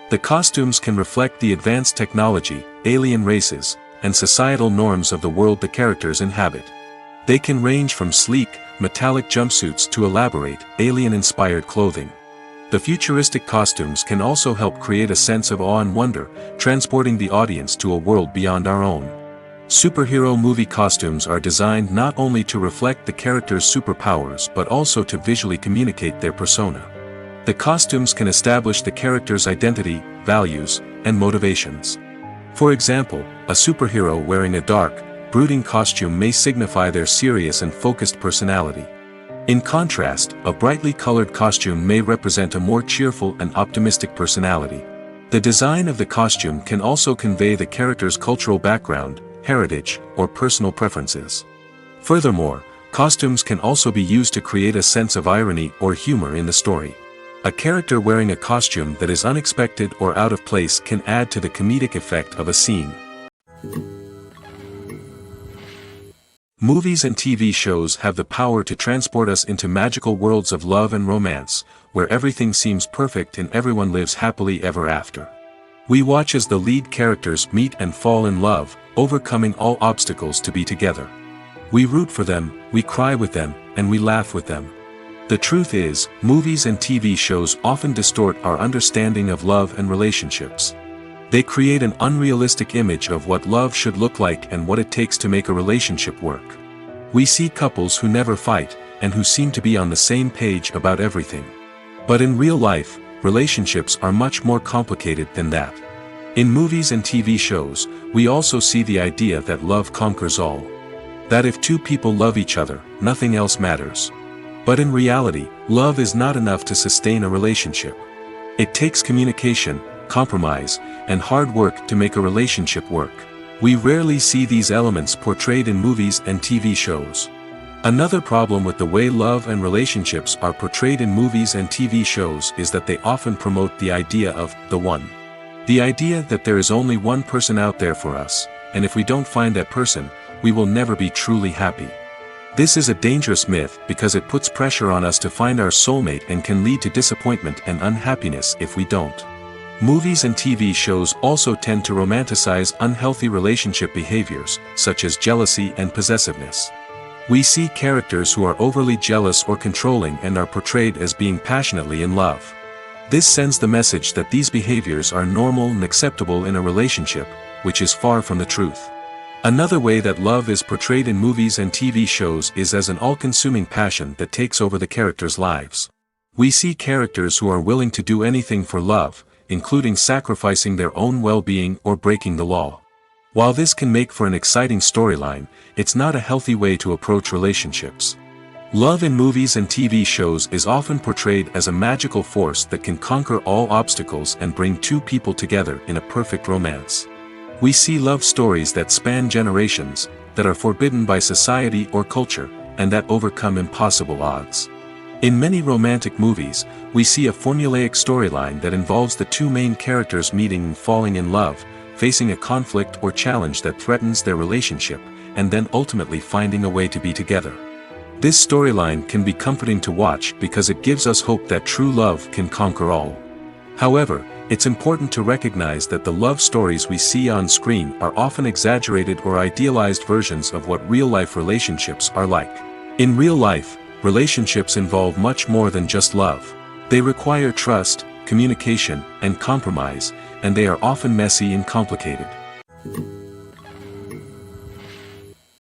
The costumes can reflect the advanced technology, alien races, and societal norms of the world the characters inhabit. They can range from sleek, metallic jumpsuits to elaborate, alien-inspired clothing. The futuristic costumes can also help create a sense of awe and wonder, transporting the audience to a world beyond our own. Superhero movie costumes are designed not only to reflect the character's superpowers but also to visually communicate their persona. The costumes can establish the character's identity, values, and motivations. For example, a superhero wearing a dark, brooding costume may signify their serious and focused personality. In contrast, a brightly colored costume may represent a more cheerful and optimistic personality. The design of the costume can also convey the character's cultural background, heritage, or personal preferences. Furthermore, costumes can also be used to create a sense of irony or humor in the story. A character wearing a costume that is unexpected or out of place can add to the comedic effect of a scene. Movies and TV shows have the power to transport us into magical worlds of love and romance, where everything seems perfect and everyone lives happily ever after. We watch as the lead characters meet and fall in love, overcoming all obstacles to be together. We root for them, we cry with them, and we laugh with them. The truth is, movies and TV shows often distort our understanding of love and relationships. They create an unrealistic image of what love should look like and what it takes to make a relationship work. We see couples who never fight, and who seem to be on the same page about everything. But in real life, relationships are much more complicated than that. In movies and TV shows, we also see the idea that love conquers all. That if two people love each other, nothing else matters. But in reality, love is not enough to sustain a relationship. It takes communication, compromise, and hard work to make a relationship work. We rarely see these elements portrayed in movies and TV shows. Another problem with the way love and relationships are portrayed in movies and TV shows is that they often promote the idea of the one. The idea that there is only one person out there for us, and if we don't find that person, we will never be truly happy. This is a dangerous myth because it puts pressure on us to find our soulmate and can lead to disappointment and unhappiness if we don't. Movies and TV shows also tend to romanticize unhealthy relationship behaviors, such as jealousy and possessiveness. We see characters who are overly jealous or controlling and are portrayed as being passionately in love. This sends the message that these behaviors are normal and acceptable in a relationship, which is far from the truth. Another way that love is portrayed in movies and TV shows is as an all-consuming passion that takes over the characters' lives. We see characters who are willing to do anything for love, including sacrificing their own well-being or breaking the law. While this can make for an exciting storyline, it's not a healthy way to approach relationships. Love in movies and TV shows is often portrayed as a magical force that can conquer all obstacles and bring two people together in a perfect romance. We see love stories that span generations, that are forbidden by society or culture, and that overcome impossible odds. In many romantic movies, we see a formulaic storyline that involves the two main characters meeting and falling in love, facing a conflict or challenge that threatens their relationship, and then ultimately finding a way to be together. This storyline can be comforting to watch because it gives us hope that true love can conquer all. However, it's important to recognize that the love stories we see on screen are often exaggerated or idealized versions of what real-life relationships are like. In real life, relationships involve much more than just love. They require trust, communication, and compromise, and they are often messy and complicated.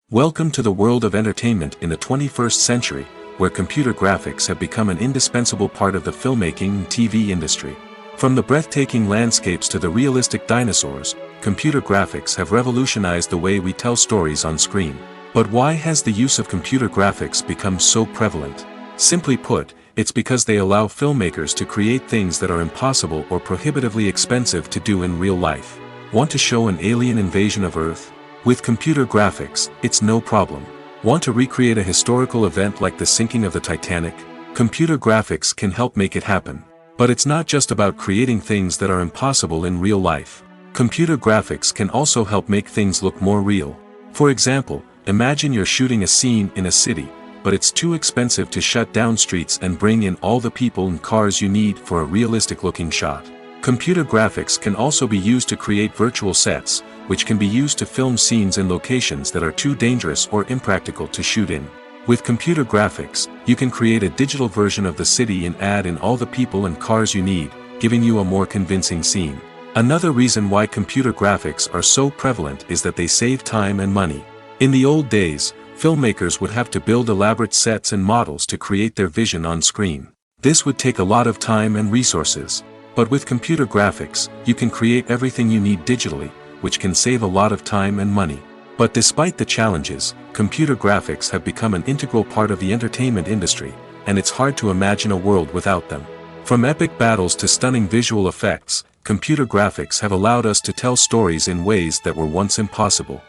Welcome to the world of entertainment in the 21st century, where computer graphics have become an indispensable part of the filmmaking and TV industry. From the breathtaking landscapes to the realistic dinosaurs, computer graphics have revolutionized the way we tell stories on screen. But why has the use of computer graphics become so prevalent? Simply put, it's because they allow filmmakers to create things that are impossible or prohibitively expensive to do in real life. Want to show an alien invasion of Earth? With computer graphics, it's no problem. Want to recreate a historical event like the sinking of the Titanic? Computer graphics can help make it happen. But it's not just about creating things that are impossible in real life. Computer graphics can also help make things look more real. For example, imagine you're shooting a scene in a city, but it's too expensive to shut down streets and bring in all the people and cars you need for a realistic-looking shot. Computer graphics can also be used to create virtual sets, which can be used to film scenes in locations that are too dangerous or impractical to shoot in. With computer graphics, you can create a digital version of the city and add in all the people and cars you need, giving you a more convincing scene. Another reason why computer graphics are so prevalent is that they save time and money. In the old days, filmmakers would have to build elaborate sets and models to create their vision on screen. This would take a lot of time and resources. But with computer graphics, you can create everything you need digitally, which can save a lot of time and money. But despite the challenges, computer graphics have become an integral part of the entertainment industry, and it's hard to imagine a world without them. From epic battles to stunning visual effects, computer graphics have allowed us to tell stories in ways that were once impossible.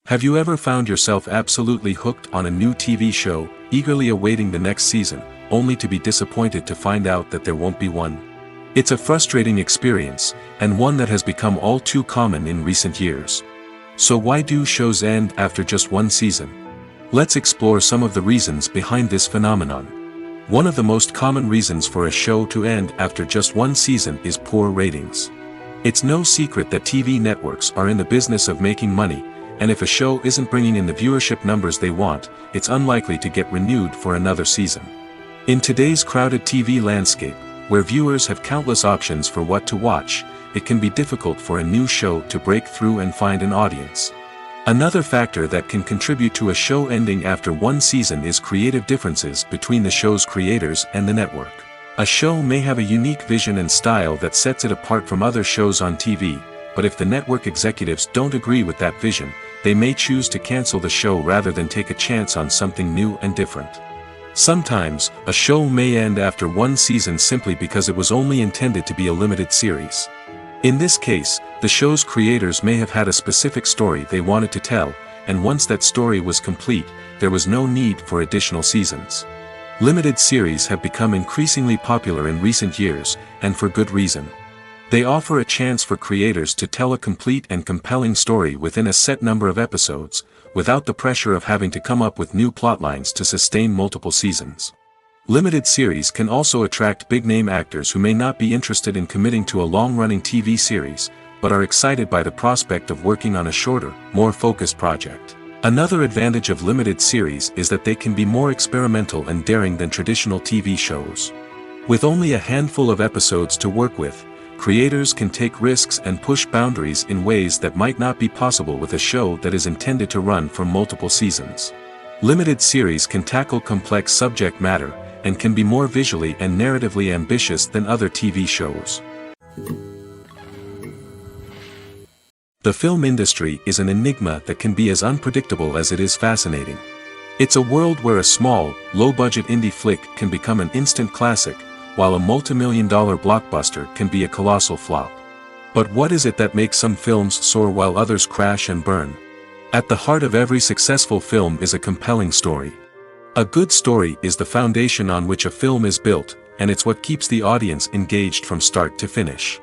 Have you ever found yourself absolutely hooked on a new TV show, eagerly awaiting the next season, only to be disappointed to find out that there won't be one? It's a frustrating experience, and one that has become all too common in recent years. So why do shows end after just one season? Let's explore some of the reasons behind this phenomenon. One of the most common reasons for a show to end after just one season is poor ratings. It's no secret that TV networks are in the business of making money, and if a show isn't bringing in the viewership numbers they want, it's unlikely to get renewed for another season. In today's crowded TV landscape, where viewers have countless options for what to watch, it can be difficult for a new show to break through and find an audience. Another factor that can contribute to a show ending after one season is creative differences between the show's creators and the network. A show may have a unique vision and style that sets it apart from other shows on TV, but if the network executives don't agree with that vision, they may choose to cancel the show rather than take a chance on something new and different. Sometimes, a show may end after one season simply because it was only intended to be a limited series. In this case, the show's creators may have had a specific story they wanted to tell, and once that story was complete, there was no need for additional seasons. Limited series have become increasingly popular in recent years, and for good reason. They offer a chance for creators to tell a complete and compelling story within a set number of episodes, without the pressure of having to come up with new plotlines to sustain multiple seasons. Limited series can also attract big-name actors who may not be interested in committing to a long-running TV series, but are excited by the prospect of working on a shorter, more focused project. Another advantage of limited series is that they can be more experimental and daring than traditional TV shows. With only a handful of episodes to work with, creators can take risks and push boundaries in ways that might not be possible with a show that is intended to run for multiple seasons. Limited series can tackle complex subject matter, and can be more visually and narratively ambitious than other TV shows. The film industry is an enigma that can be as unpredictable as it is fascinating. It's a world where a small, low-budget indie flick can become an instant classic, while a multi-million-dollar blockbuster can be a colossal flop. But what is it that makes some films soar while others crash and burn? At the heart of every successful film is a compelling story. A good story is the foundation on which a film is built, and it's what keeps the audience engaged from start to finish.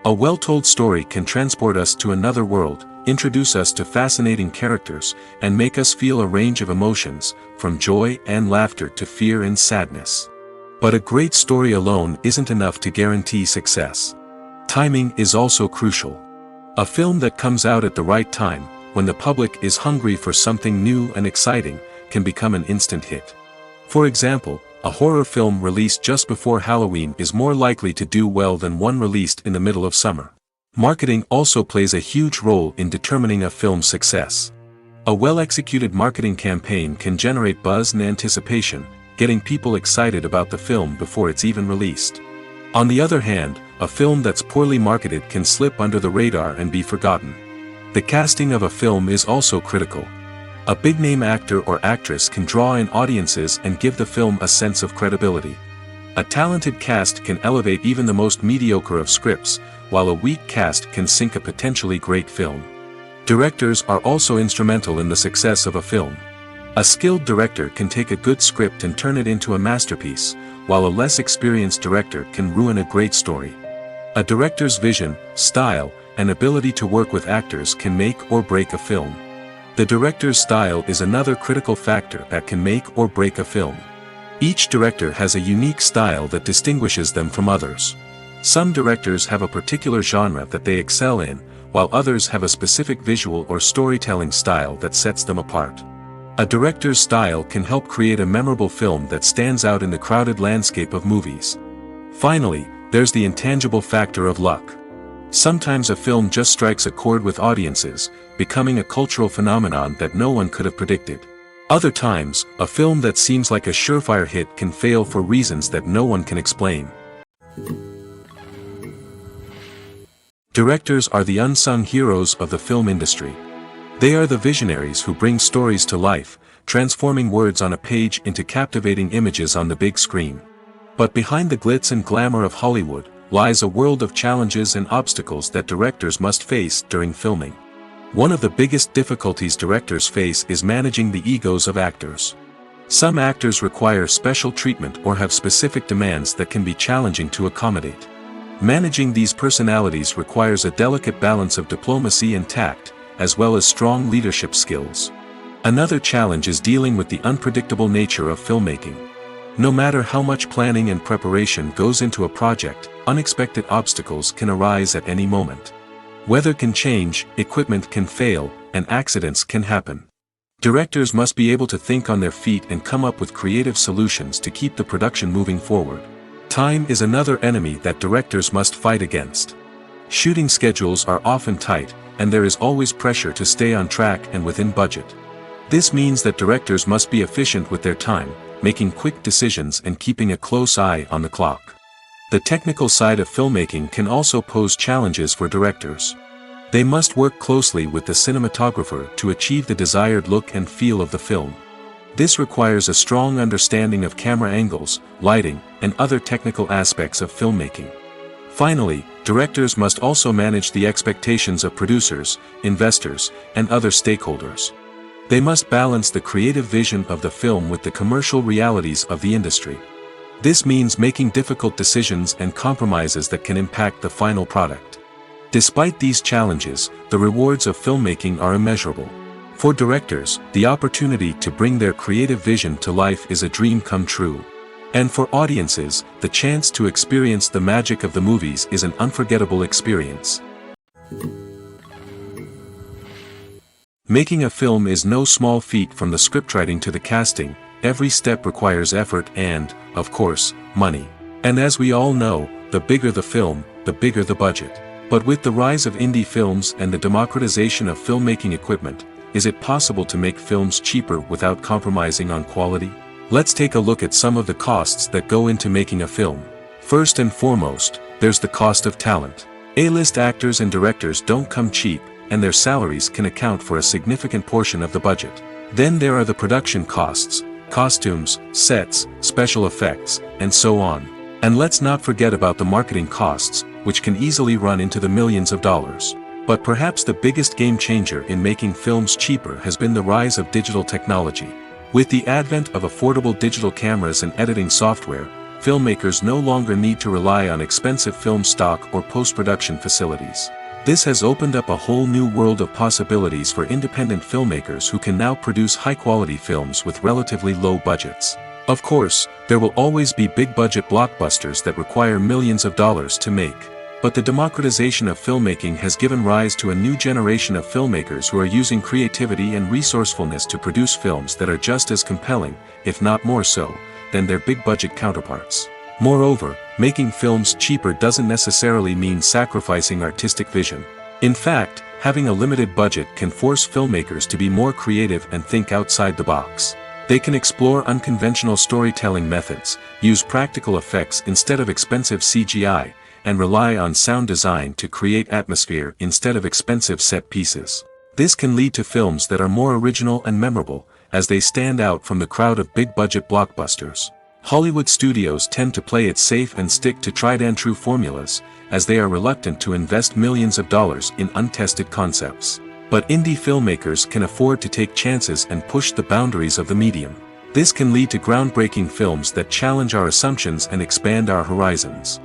A well-told story can transport us to another world, introduce us to fascinating characters, and make us feel a range of emotions, from joy and laughter to fear and sadness. But a great story alone isn't enough to guarantee success. Timing is also crucial. A film that comes out at the right time, when the public is hungry for something new and exciting, can become an instant hit. For example, a horror film released just before Halloween is more likely to do well than one released in the middle of summer. Marketing also plays a huge role in determining a film's success. A well-executed marketing campaign can generate buzz and anticipation, getting people excited about the film before it's even released. On the other hand, a film that's poorly marketed can slip under the radar and be forgotten. The casting of a film is also critical. A big-name actor or actress can draw in audiences and give the film a sense of credibility. A talented cast can elevate even the most mediocre of scripts, while a weak cast can sink a potentially great film. Directors are also instrumental in the success of a film. A skilled director can take a good script and turn it into a masterpiece, while a less experienced director can ruin a great story. A director's vision, style, and ability to work with actors can make or break a film. The director's style is another critical factor that can make or break a film. Each director has a unique style that distinguishes them from others. Some directors have a particular genre that they excel in, while others have a specific visual or storytelling style that sets them apart. A director's style can help create a memorable film that stands out in the crowded landscape of movies. Finally, there's the intangible factor of luck. Sometimes a film just strikes a chord with audiences, becoming a cultural phenomenon that no one could have predicted. Other times, a film that seems like a surefire hit can fail for reasons that no one can explain. Directors are the unsung heroes of the film industry. They are the visionaries who bring stories to life, transforming words on a page into captivating images on the big screen. But behind the glitz and glamour of Hollywood, lies a world of challenges and obstacles that directors must face during filming. One of the biggest difficulties directors face is managing the egos of actors. Some actors require special treatment or have specific demands that can be challenging to accommodate. Managing these personalities requires a delicate balance of diplomacy and tact, as well as strong leadership skills. Another challenge is dealing with the unpredictable nature of filmmaking. No matter how much planning and preparation goes into a project, unexpected obstacles can arise at any moment. Weather can change, equipment can fail, and accidents can happen. Directors must be able to think on their feet and come up with creative solutions to keep the production moving forward. Time is another enemy that directors must fight against. Shooting schedules are often tight, and there is always pressure to stay on track and within budget. This means that directors must be efficient with their time, making quick decisions and keeping a close eye on the clock. The technical side of filmmaking can also pose challenges for directors. They must work closely with the cinematographer to achieve the desired look and feel of the film. This requires a strong understanding of camera angles, lighting, and other technical aspects of filmmaking. Finally, directors must also manage the expectations of producers, investors, and other stakeholders. They must balance the creative vision of the film with the commercial realities of the industry. This means making difficult decisions and compromises that can impact the final product. Despite these challenges, the rewards of filmmaking are immeasurable. For directors, the opportunity to bring their creative vision to life is a dream come true. And for audiences, the chance to experience the magic of the movies is an unforgettable experience. Making a film is no small feat. From the scriptwriting to the casting, every step requires effort and, of course, money. And as we all know, the bigger the film, the bigger the budget. But with the rise of indie films and the democratization of filmmaking equipment, is it possible to make films cheaper without compromising on quality? Let's take a look at some of the costs that go into making a film. First and foremost, there's the cost of talent. A-list actors and directors don't come cheap, and their salaries can account for a significant portion of the budget. Then there are the production costs, costumes, sets, special effects, and so on. And let's not forget about the marketing costs, which can easily run into the millions of dollars. But perhaps the biggest game changer in making films cheaper has been the rise of digital technology. With the advent of affordable digital cameras and editing software, filmmakers no longer need to rely on expensive film stock or post-production facilities. This has opened up a whole new world of possibilities for independent filmmakers who can now produce high-quality films with relatively low budgets. Of course, there will always be big-budget blockbusters that require millions of dollars to make. But the democratization of filmmaking has given rise to a new generation of filmmakers who are using creativity and resourcefulness to produce films that are just as compelling, if not more so, than their big-budget counterparts. Moreover, making films cheaper doesn't necessarily mean sacrificing artistic vision. In fact, having a limited budget can force filmmakers to be more creative and think outside the box. They can explore unconventional storytelling methods, use practical effects instead of expensive CGI, and rely on sound design to create atmosphere instead of expensive set pieces. This can lead to films that are more original and memorable, as they stand out from the crowd of big-budget blockbusters. Hollywood studios tend to play it safe and stick to tried-and-true formulas, as they are reluctant to invest millions of dollars in untested concepts. But indie filmmakers can afford to take chances and push the boundaries of the medium. This can lead to groundbreaking films that challenge our assumptions and expand our horizons.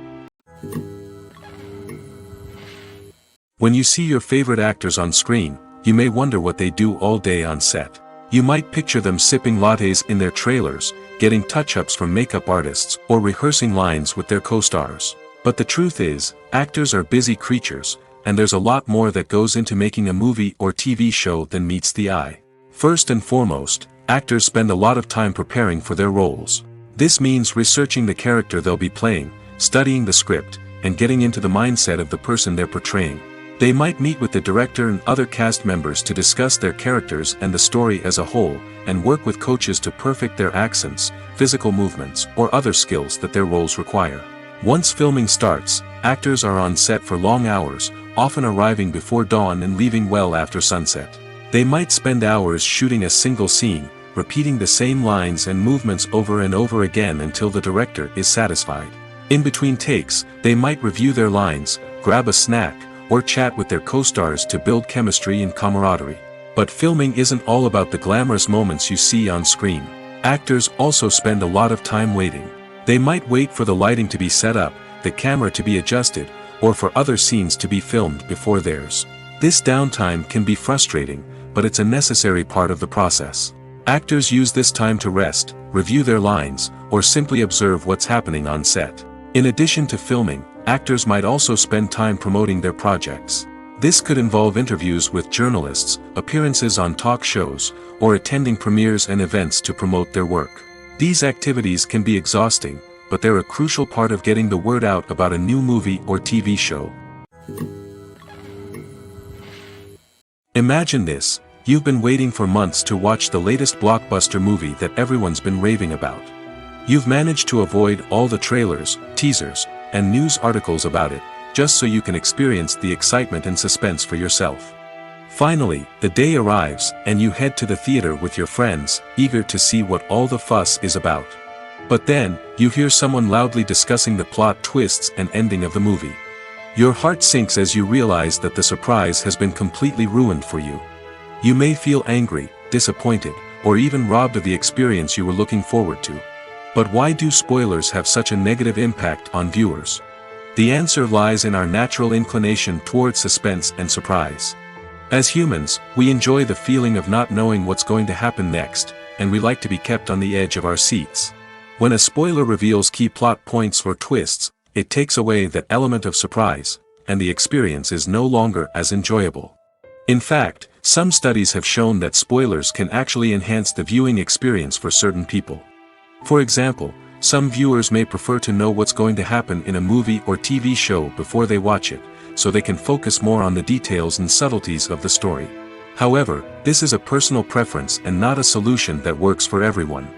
When you see your favorite actors on screen, you may wonder what they do all day on set. You might picture them sipping lattes in their trailers, getting touch-ups from makeup artists, or rehearsing lines with their co-stars. But the truth is, actors are busy creatures, and there's a lot more that goes into making a movie or TV show than meets the eye. First and foremost, actors spend a lot of time preparing for their roles. This means researching the character they'll be playing, studying the script, and getting into the mindset of the person they're portraying. They might meet with the director and other cast members to discuss their characters and the story as a whole, and work with coaches to perfect their accents, physical movements, or other skills that their roles require. Once filming starts, actors are on set for long hours, often arriving before dawn and leaving well after sunset. They might spend hours shooting a single scene, repeating the same lines and movements over and over again until the director is satisfied. In between takes, they might review their lines, grab a snack, or chat with their co-stars to build chemistry and camaraderie. But filming isn't all about the glamorous moments you see on screen. Actors also spend a lot of time waiting. They might wait for the lighting to be set up, the camera to be adjusted, or for other scenes to be filmed before theirs. This downtime can be frustrating, but it's a necessary part of the process. Actors use this time to rest, review their lines, or simply observe what's happening on set. In addition to filming, actors might also spend time promoting their projects. This could involve interviews with journalists, appearances on talk shows, or attending premieres and events to promote their work. These activities can be exhausting, but they're a crucial part of getting the word out about a new movie or TV show. Imagine this: you've been waiting for months to watch the latest blockbuster movie that everyone's been raving about. You've managed to avoid all the trailers, teasers, and news articles about it, just so you can experience the excitement and suspense for yourself. Finally, the day arrives, and you head to the theater with your friends, eager to see what all the fuss is about. But then, you hear someone loudly discussing the plot twists and ending of the movie. Your heart sinks as you realize that the surprise has been completely ruined for you. You may feel angry, disappointed, or even robbed of the experience you were looking forward to. But why do spoilers have such a negative impact on viewers? The answer lies in our natural inclination toward suspense and surprise. As humans, we enjoy the feeling of not knowing what's going to happen next, and we like to be kept on the edge of our seats. When a spoiler reveals key plot points or twists, it takes away that element of surprise, and the experience is no longer as enjoyable. In fact, some studies have shown that spoilers can actually enhance the viewing experience for certain people. For example, some viewers may prefer to know what's going to happen in a movie or TV show before they watch it, so they can focus more on the details and subtleties of the story. However, this is a personal preference and not a solution that works for everyone.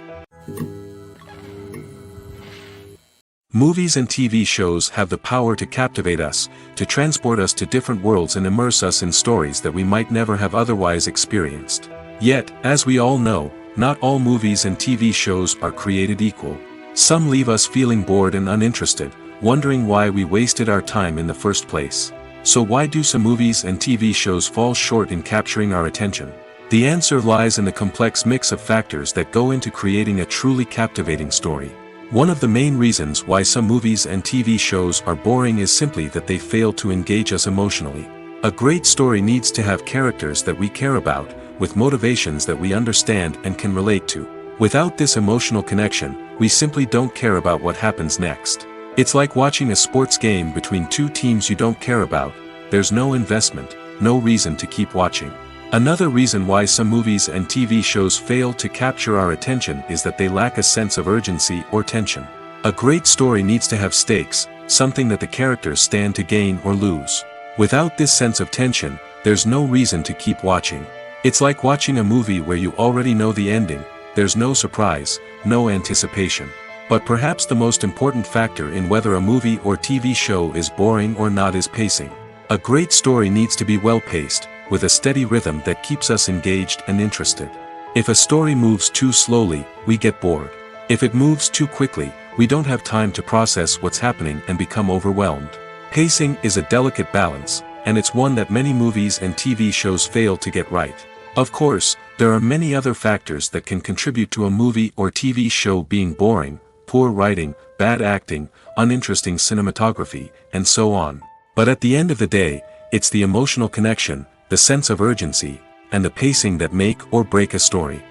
Movies and TV shows have the power to captivate us, to transport us to different worlds and immerse us in stories that we might never have otherwise experienced. Yet, as we all know, not all movies and TV shows are created equal. Some leave us feeling bored and uninterested, wondering why we wasted our time in the first place. So why do some movies and TV shows fall short in capturing our attention? The answer lies in the complex mix of factors that go into creating a truly captivating story. One of the main reasons why some movies and TV shows are boring is simply that they fail to engage us emotionally. A great story needs to have characters that we care about, with motivations that we understand and can relate to. Without this emotional connection, we simply don't care about what happens next. It's like watching a sports game between two teams you don't care about. There's no investment, no reason to keep watching. Another reason why some movies and TV shows fail to capture our attention is that they lack a sense of urgency or tension. A great story needs to have stakes, something that the characters stand to gain or lose. Without this sense of tension, there's no reason to keep watching. It's like watching a movie where you already know the ending. There's no surprise, no anticipation. But perhaps the most important factor in whether a movie or TV show is boring or not is pacing. A great story needs to be well-paced, with a steady rhythm that keeps us engaged and interested. If a story moves too slowly, we get bored. If it moves too quickly, we don't have time to process what's happening and become overwhelmed. Pacing is a delicate balance, and it's one that many movies and TV shows fail to get right. Of course, there are many other factors that can contribute to a movie or TV show being boring: poor writing, bad acting, uninteresting cinematography, and so on. But at the end of the day, it's the emotional connection, the sense of urgency, and the pacing that make or break a story.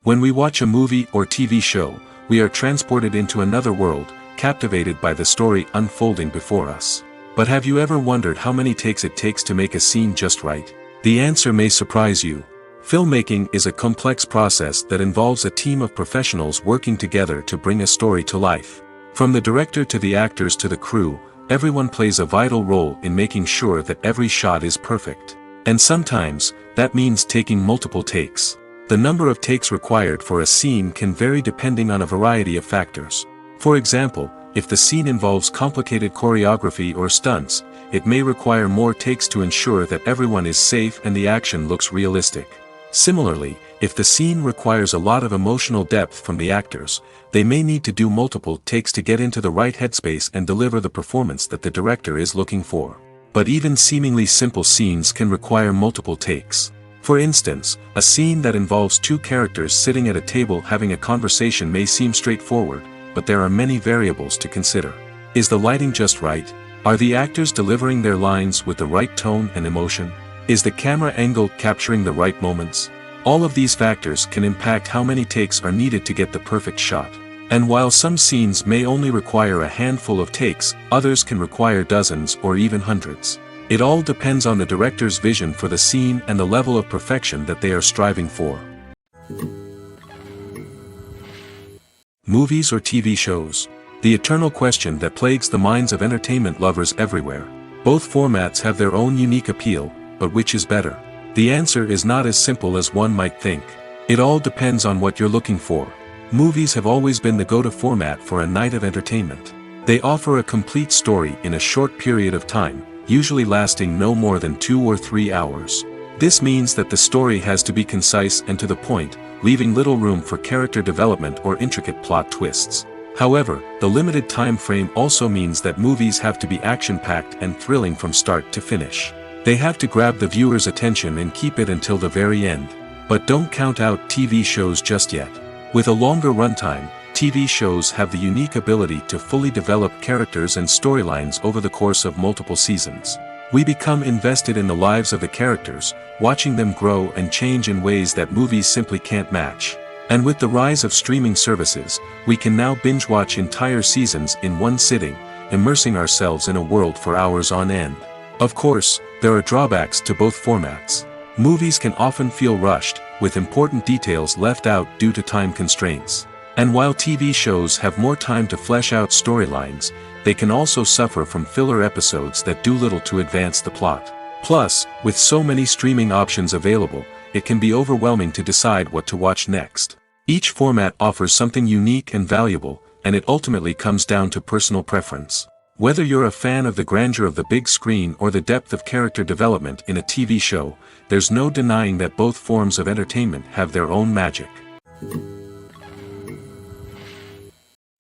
When we watch a movie or TV show, we are transported into another world, captivated by the story unfolding before us. But have you ever wondered how many takes it takes to make a scene just right? The answer may surprise you. Filmmaking is a complex process that involves a team of professionals working together to bring a story to life. From the director to the actors to the crew, everyone plays a vital role in making sure that every shot is perfect. And sometimes, that means taking multiple takes. The number of takes required for a scene can vary depending on a variety of factors. For example, if the scene involves complicated choreography or stunts, it may require more takes to ensure that everyone is safe and the action looks realistic. Similarly, if the scene requires a lot of emotional depth from the actors, they may need to do multiple takes to get into the right headspace and deliver the performance that the director is looking for. But even seemingly simple scenes can require multiple takes. For instance, a scene that involves two characters sitting at a table having a conversation may seem straightforward, but there are many variables to consider. Is the lighting just right? Are the actors delivering their lines with the right tone and emotion? Is the camera angle capturing the right moments? All of these factors can impact how many takes are needed to get the perfect shot. And while some scenes may only require a handful of takes, others can require dozens or even hundreds. It all depends on the director's vision for the scene and the level of perfection that they are striving for. Movies or TV shows? The eternal question that plagues the minds of entertainment lovers everywhere. Both formats have their own unique appeal, but which is better? The answer is not as simple as one might think. It all depends on what you're looking for. Movies have always been the go-to format for a night of entertainment. They offer a complete story in a short period of time, usually lasting no more than 2 or 3 hours. This means that the story has to be concise and to the point, leaving little room for character development or intricate plot twists. However, the limited time frame also means that movies have to be action-packed and thrilling from start to finish. They have to grab the viewer's attention and keep it until the very end. But don't count out TV shows just yet. With a longer runtime, TV shows have the unique ability to fully develop characters and storylines over the course of multiple seasons. We become invested in the lives of the characters, watching them grow and change in ways that movies simply can't match. And with the rise of streaming services, we can now binge-watch entire seasons in one sitting, immersing ourselves in a world for hours on end. Of course, there are drawbacks to both formats. Movies can often feel rushed, with important details left out due to time constraints. And while TV shows have more time to flesh out storylines, they can also suffer from filler episodes that do little to advance the plot. Plus, with so many streaming options available, it can be overwhelming to decide what to watch next. Each format offers something unique and valuable, and it ultimately comes down to personal preference. Whether you're a fan of the grandeur of the big screen or the depth of character development in a TV show, there's no denying that both forms of entertainment have their own magic.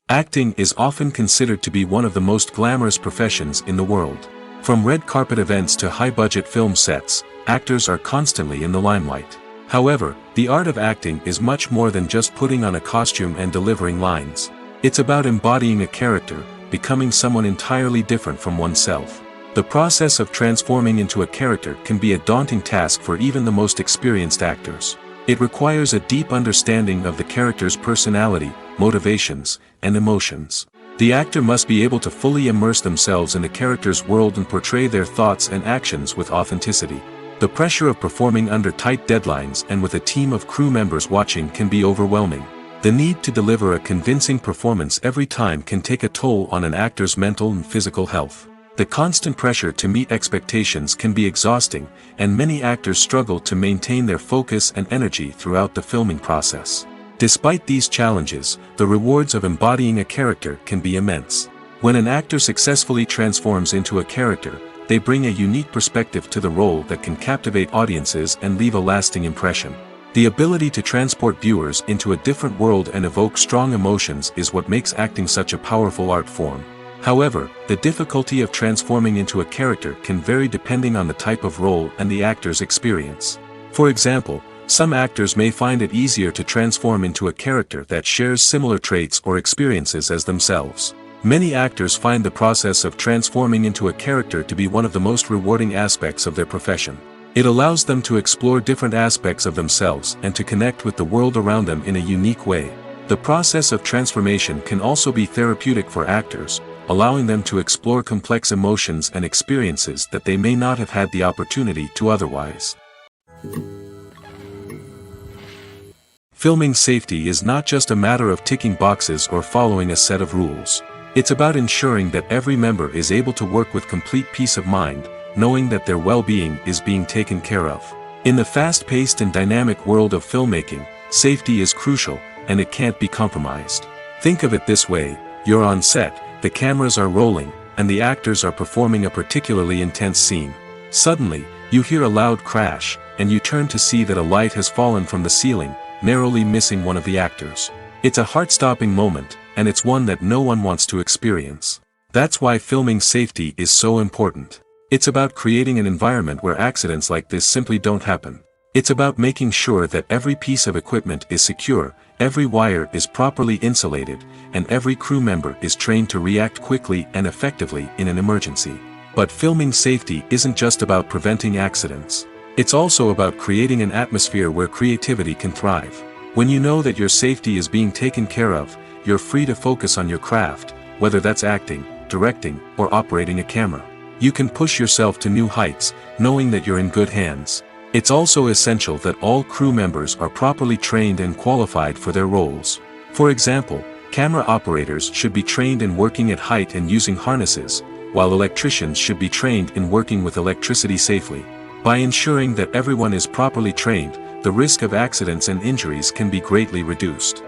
Acting is often considered to be one of the most glamorous professions in the world. From red carpet events to high-budget film sets, actors are constantly in the limelight. However, the art of acting is much more than just putting on a costume and delivering lines. It's about embodying a character, becoming someone entirely different from oneself. The process of transforming into a character can be a daunting task for even the most experienced actors. It requires a deep understanding of the character's personality, motivations, and emotions. The actor must be able to fully immerse themselves in the character's world and portray their thoughts and actions with authenticity. The pressure of performing under tight deadlines and with a team of crew members watching can be overwhelming. The need to deliver a convincing performance every time can take a toll on an actor's mental and physical health. The constant pressure to meet expectations can be exhausting, and many actors struggle to maintain their focus and energy throughout the filming process. Despite these challenges, the rewards of embodying a character can be immense. When an actor successfully transforms into a character, they bring a unique perspective to the role that can captivate audiences and leave a lasting impression. The ability to transport viewers into a different world and evoke strong emotions is what makes acting such a powerful art form. However, the difficulty of transforming into a character can vary depending on the type of role and the actor's experience. For example, some actors may find it easier to transform into a character that shares similar traits or experiences as themselves. Many actors find the process of transforming into a character to be one of the most rewarding aspects of their profession. It allows them to explore different aspects of themselves and to connect with the world around them in a unique way. The process of transformation can also be therapeutic for actors, allowing them to explore complex emotions and experiences that they may not have had the opportunity to otherwise. Filming safety is not just a matter of ticking boxes or following a set of rules. It's about ensuring that every member is able to work with complete peace of mind, knowing that their well-being is being taken care of. In the fast-paced and dynamic world of filmmaking, safety is crucial, and it can't be compromised. Think of it this way: you're on set, the cameras are rolling, and the actors are performing a particularly intense scene. Suddenly, you hear a loud crash, and you turn to see that a light has fallen from the ceiling, narrowly missing one of the actors. It's a heart-stopping moment, and it's one that no one wants to experience. That's why filming safety is so important. It's about creating an environment where accidents like this simply don't happen. It's about making sure that every piece of equipment is secure, every wire is properly insulated, and every crew member is trained to react quickly and effectively in an emergency. But filming safety isn't just about preventing accidents. It's also about creating an atmosphere where creativity can thrive. When you know that your safety is being taken care of, you're free to focus on your craft, whether that's acting, directing, or operating a camera. You can push yourself to new heights, knowing that you're in good hands. It's also essential that all crew members are properly trained and qualified for their roles. For example, camera operators should be trained in working at height and using harnesses, while electricians should be trained in working with electricity safely. By ensuring that everyone is properly trained, the risk of accidents and injuries can be greatly reduced.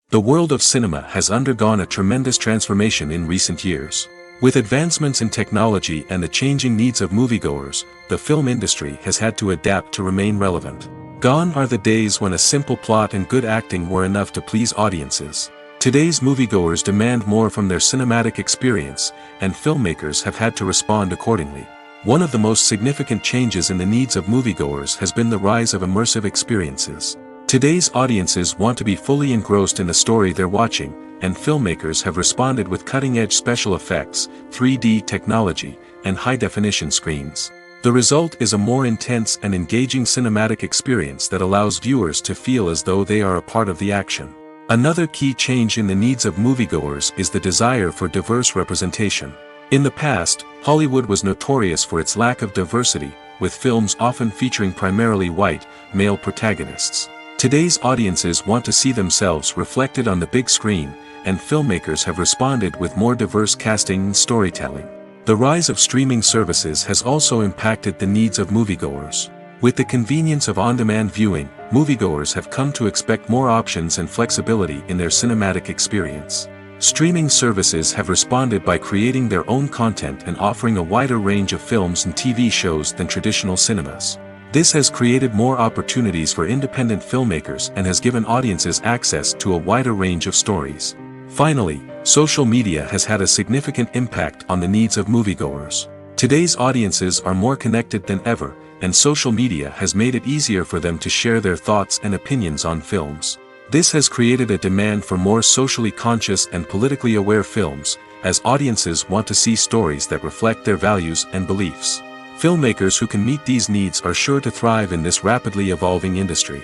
The world of cinema has undergone a tremendous transformation in recent years. With advancements in technology and the changing needs of moviegoers, the film industry has had to adapt to remain relevant. Gone are the days when a simple plot and good acting were enough to please audiences. Today's moviegoers demand more from their cinematic experience, and filmmakers have had to respond accordingly. One of the most significant changes in the needs of moviegoers has been the rise of immersive experiences. Today's audiences want to be fully engrossed in the story they're watching, and filmmakers have responded with cutting-edge special effects, 3D technology, and high-definition screens. The result is a more intense and engaging cinematic experience that allows viewers to feel as though they are a part of the action. Another key change in the needs of moviegoers is the desire for diverse representation. In the past, Hollywood was notorious for its lack of diversity, with films often featuring primarily white, male protagonists. Today's audiences want to see themselves reflected on the big screen, and filmmakers have responded with more diverse casting and storytelling. The rise of streaming services has also impacted the needs of moviegoers. With the convenience of on-demand viewing, moviegoers have come to expect more options and flexibility in their cinematic experience. Streaming services have responded by creating their own content and offering a wider range of films and TV shows than traditional cinemas. This has created more opportunities for independent filmmakers and has given audiences access to a wider range of stories. Finally, social media has had a significant impact on the needs of moviegoers. Today's audiences are more connected than ever, and social media has made it easier for them to share their thoughts and opinions on films. This has created a demand for more socially conscious and politically aware films, as audiences want to see stories that reflect their values and beliefs. Filmmakers who can meet these needs are sure to thrive in this rapidly evolving industry.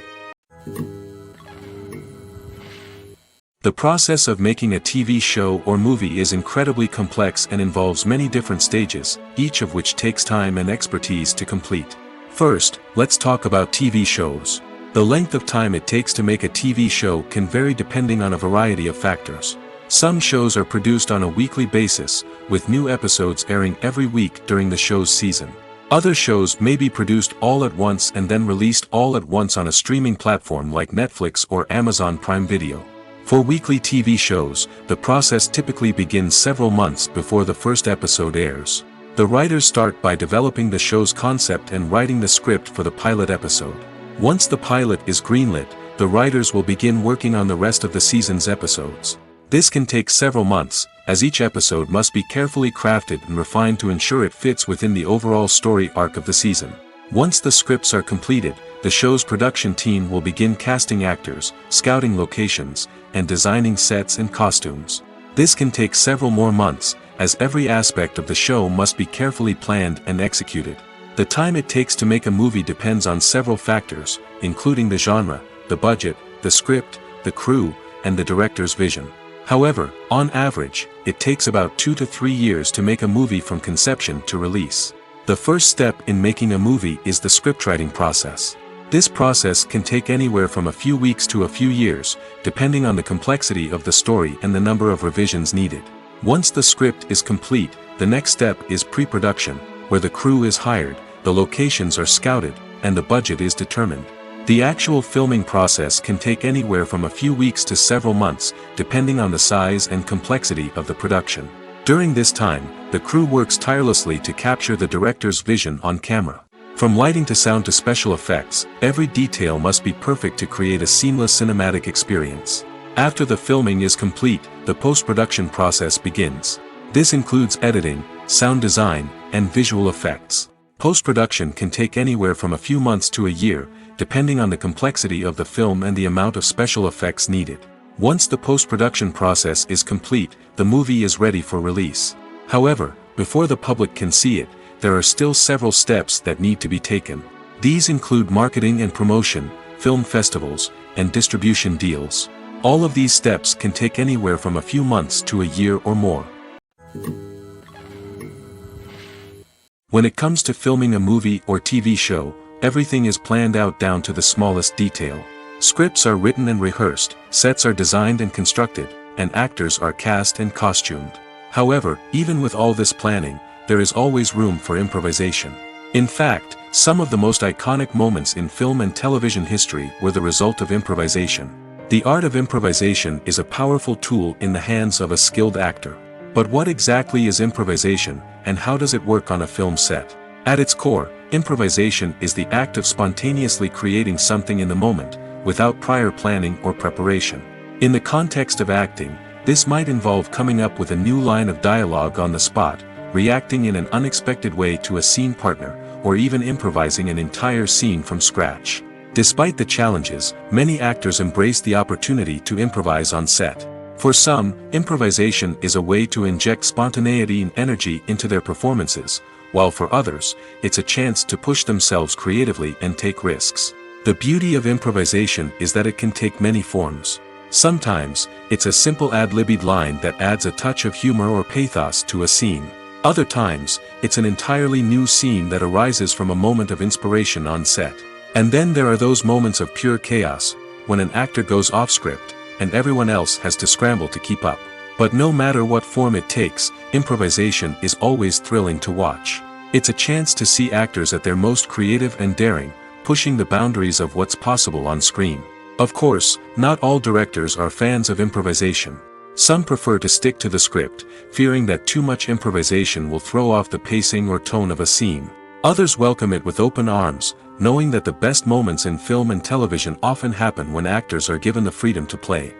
The process of making a TV show or movie is incredibly complex and involves many different stages, each of which takes time and expertise to complete. First, let's talk about TV shows. The length of time it takes to make a TV show can vary depending on a variety of factors. Some shows are produced on a weekly basis, with new episodes airing every week during the show's season. Other shows may be produced all at once and then released all at once on a streaming platform like Netflix or Amazon Prime Video. For weekly TV shows, the process typically begins several months before the first episode airs. The writers start by developing the show's concept and writing the script for the pilot episode. Once the pilot is greenlit, the writers will begin working on the rest of the season's episodes. This can take several months, as each episode must be carefully crafted and refined to ensure it fits within the overall story arc of the season. Once the scripts are completed, the show's production team will begin casting actors, scouting locations, and designing sets and costumes. This can take several more months, as every aspect of the show must be carefully planned and executed. The time it takes to make a movie depends on several factors, including the genre, the budget, the script, the crew, and the director's vision. However, on average, it takes about 2 to 3 years to make a movie from conception to release. The first step in making a movie is the scriptwriting process. This process can take anywhere from a few weeks to a few years, depending on the complexity of the story and the number of revisions needed. Once the script is complete, the next step is pre-production, where the crew is hired, the locations are scouted, and the budget is determined. The actual filming process can take anywhere from a few weeks to several months, depending on the size and complexity of the production. During this time, the crew works tirelessly to capture the director's vision on camera. From lighting to sound to special effects, every detail must be perfect to create a seamless cinematic experience. After the filming is complete, the post-production process begins. This includes editing, sound design, and visual effects. Post-production can take anywhere from a few months to a year, depending on the complexity of the film and the amount of special effects needed. Once the post-production process is complete, the movie is ready for release. However, before the public can see it, there are still several steps that need to be taken. These include marketing and promotion, film festivals, and distribution deals. All of these steps can take anywhere from a few months to a year or more. When it comes to filming a movie or TV show, everything is planned out down to the smallest detail. Scripts are written and rehearsed, sets are designed and constructed, and actors are cast and costumed. However, even with all this planning, there is always room for improvisation. In fact, some of the most iconic moments in film and television history were the result of improvisation. The art of improvisation is a powerful tool in the hands of a skilled actor. But what exactly is improvisation, and how does it work on a film set? At its core, improvisation is the act of spontaneously creating something in the moment, without prior planning or preparation. In the context of acting, this might involve coming up with a new line of dialogue on the spot, reacting in an unexpected way to a scene partner, or even improvising an entire scene from scratch. Despite the challenges, many actors embrace the opportunity to improvise on set. For some, improvisation is a way to inject spontaneity and energy into their performances, while for others, it's a chance to push themselves creatively and take risks. The beauty of improvisation is that it can take many forms. Sometimes, it's a simple ad-libbed line that adds a touch of humor or pathos to a scene. Other times, it's an entirely new scene that arises from a moment of inspiration on set. And then there are those moments of pure chaos, when an actor goes off script, and everyone else has to scramble to keep up. But no matter what form it takes, improvisation is always thrilling to watch. It's a chance to see actors at their most creative and daring, pushing the boundaries of what's possible on screen. Of course, not all directors are fans of improvisation. Some prefer to stick to the script, fearing that too much improvisation will throw off the pacing or tone of a scene. Others welcome it with open arms, knowing that the best moments in film and television often happen when actors are given the freedom to play.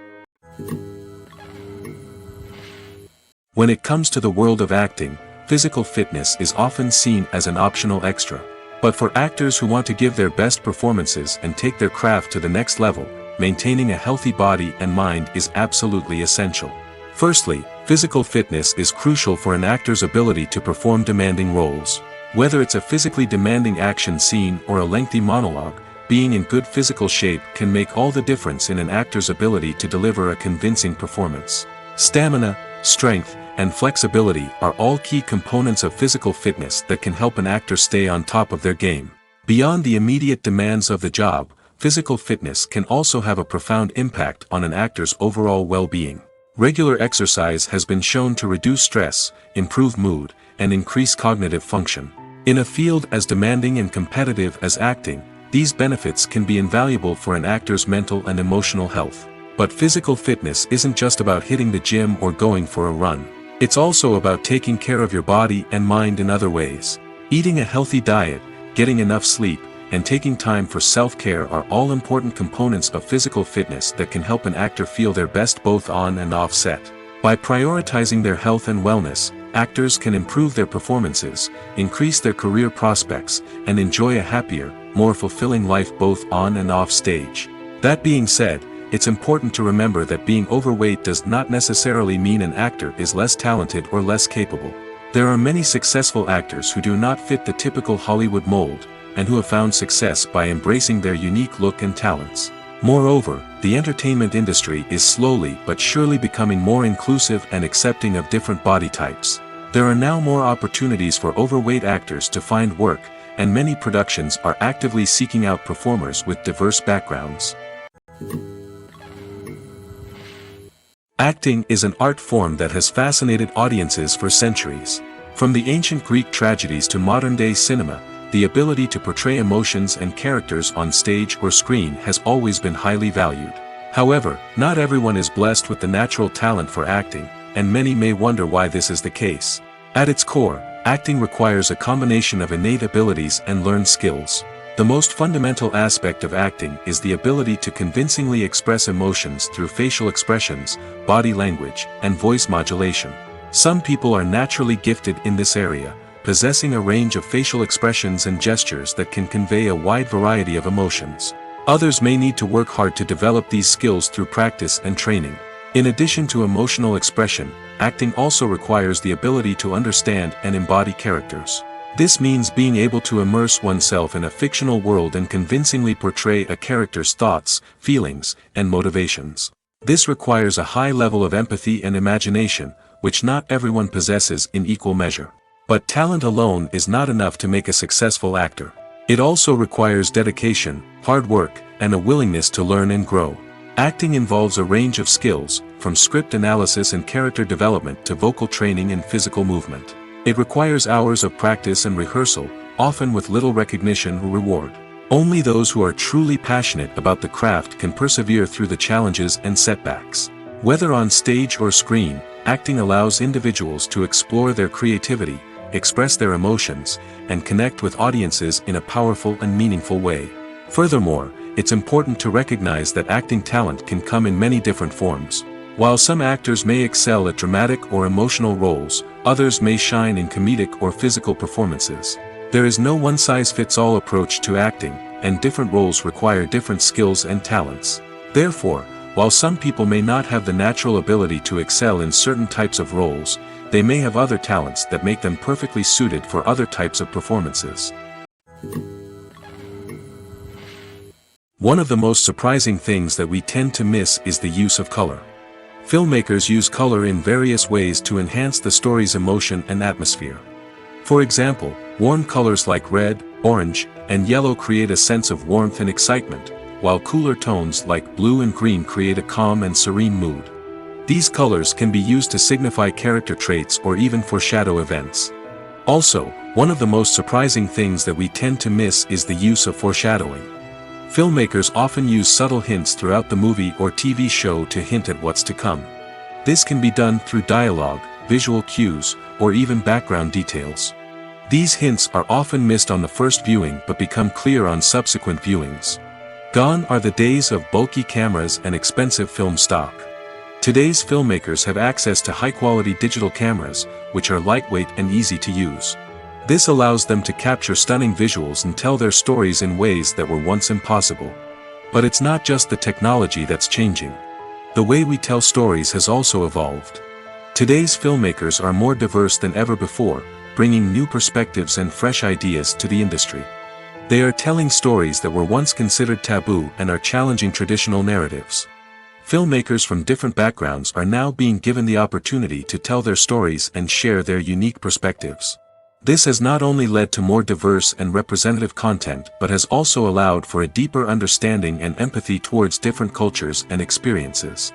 When it comes to the world of acting, physical fitness is often seen as an optional extra. But for actors who want to give their best performances and take their craft to the next level, maintaining a healthy body and mind is absolutely essential. Firstly, physical fitness is crucial for an actor's ability to perform demanding roles. Whether it's a physically demanding action scene or a lengthy monologue, being in good physical shape can make all the difference in an actor's ability to deliver a convincing performance. Stamina, strength, and flexibility are all key components of physical fitness that can help an actor stay on top of their game. Beyond the immediate demands of the job, physical fitness can also have a profound impact on an actor's overall well-being. Regular exercise has been shown to reduce stress, improve mood, and increase cognitive function. In a field as demanding and competitive as acting, these benefits can be invaluable for an actor's mental and emotional health. But physical fitness isn't just about hitting the gym or going for a run. It's also about taking care of your body and mind in other ways. Eating a healthy diet, getting enough sleep, and taking time for self-care are all important components of physical fitness that can help an actor feel their best both on and off set. By prioritizing their health and wellness, actors can improve their performances, increase their career prospects, and enjoy a happier, more fulfilling life both on and off stage. That being said, it's important to remember that being overweight does not necessarily mean an actor is less talented or less capable. There are many successful actors who do not fit the typical Hollywood mold, and who have found success by embracing their unique look and talents. Moreover, the entertainment industry is slowly but surely becoming more inclusive and accepting of different body types. There are now more opportunities for overweight actors to find work, and many productions are actively seeking out performers with diverse backgrounds. Acting is an art form that has fascinated audiences for centuries. From the ancient Greek tragedies to modern-day cinema, the ability to portray emotions and characters on stage or screen has always been highly valued. However, not everyone is blessed with the natural talent for acting, and many may wonder why this is the case. At its core, acting requires a combination of innate abilities and learned skills. The most fundamental aspect of acting is the ability to convincingly express emotions through facial expressions, body language, and voice modulation. Some people are naturally gifted in this area, possessing a range of facial expressions and gestures that can convey a wide variety of emotions. Others may need to work hard to develop these skills through practice and training. In addition to emotional expression, acting also requires the ability to understand and embody characters. This means being able to immerse oneself in a fictional world and convincingly portray a character's thoughts, feelings, and motivations. This requires a high level of empathy and imagination, which not everyone possesses in equal measure. But talent alone is not enough to make a successful actor. It also requires dedication, hard work, and a willingness to learn and grow. Acting involves a range of skills, from script analysis and character development to vocal training and physical movement. It requires hours of practice and rehearsal, often with little recognition or reward. Only those who are truly passionate about the craft can persevere through the challenges and setbacks. Whether on stage or screen, acting allows individuals to explore their creativity, express their emotions, and connect with audiences in a powerful and meaningful way. Furthermore, it's important to recognize that acting talent can come in many different forms. While some actors may excel at dramatic or emotional roles, others may shine in comedic or physical performances. There is no one-size-fits-all approach to acting, and different roles require different skills and talents. Therefore, while some people may not have the natural ability to excel in certain types of roles, they may have other talents that make them perfectly suited for other types of performances. One of the most surprising things that we tend to miss is the use of color. Filmmakers use color in various ways to enhance the story's emotion and atmosphere. For example, warm colors like red, orange, and yellow create a sense of warmth and excitement, while cooler tones like blue and green create a calm and serene mood. These colors can be used to signify character traits or even foreshadow events. Also, one of the most surprising things that we tend to miss is the use of foreshadowing. Filmmakers often use subtle hints throughout the movie or TV show to hint at what's to come. This can be done through dialogue, visual cues, or even background details. These hints are often missed on the first viewing but become clear on subsequent viewings. Gone are the days of bulky cameras and expensive film stock. Today's filmmakers have access to high-quality digital cameras, which are lightweight and easy to use. This allows them to capture stunning visuals and tell their stories in ways that were once impossible. But it's not just the technology that's changing. The way we tell stories has also evolved. Today's filmmakers are more diverse than ever before, bringing new perspectives and fresh ideas to the industry. They are telling stories that were once considered taboo and are challenging traditional narratives. Filmmakers from different backgrounds are now being given the opportunity to tell their stories and share their unique perspectives. This has not only led to more diverse and representative content but has also allowed for a deeper understanding and empathy towards different cultures and experiences.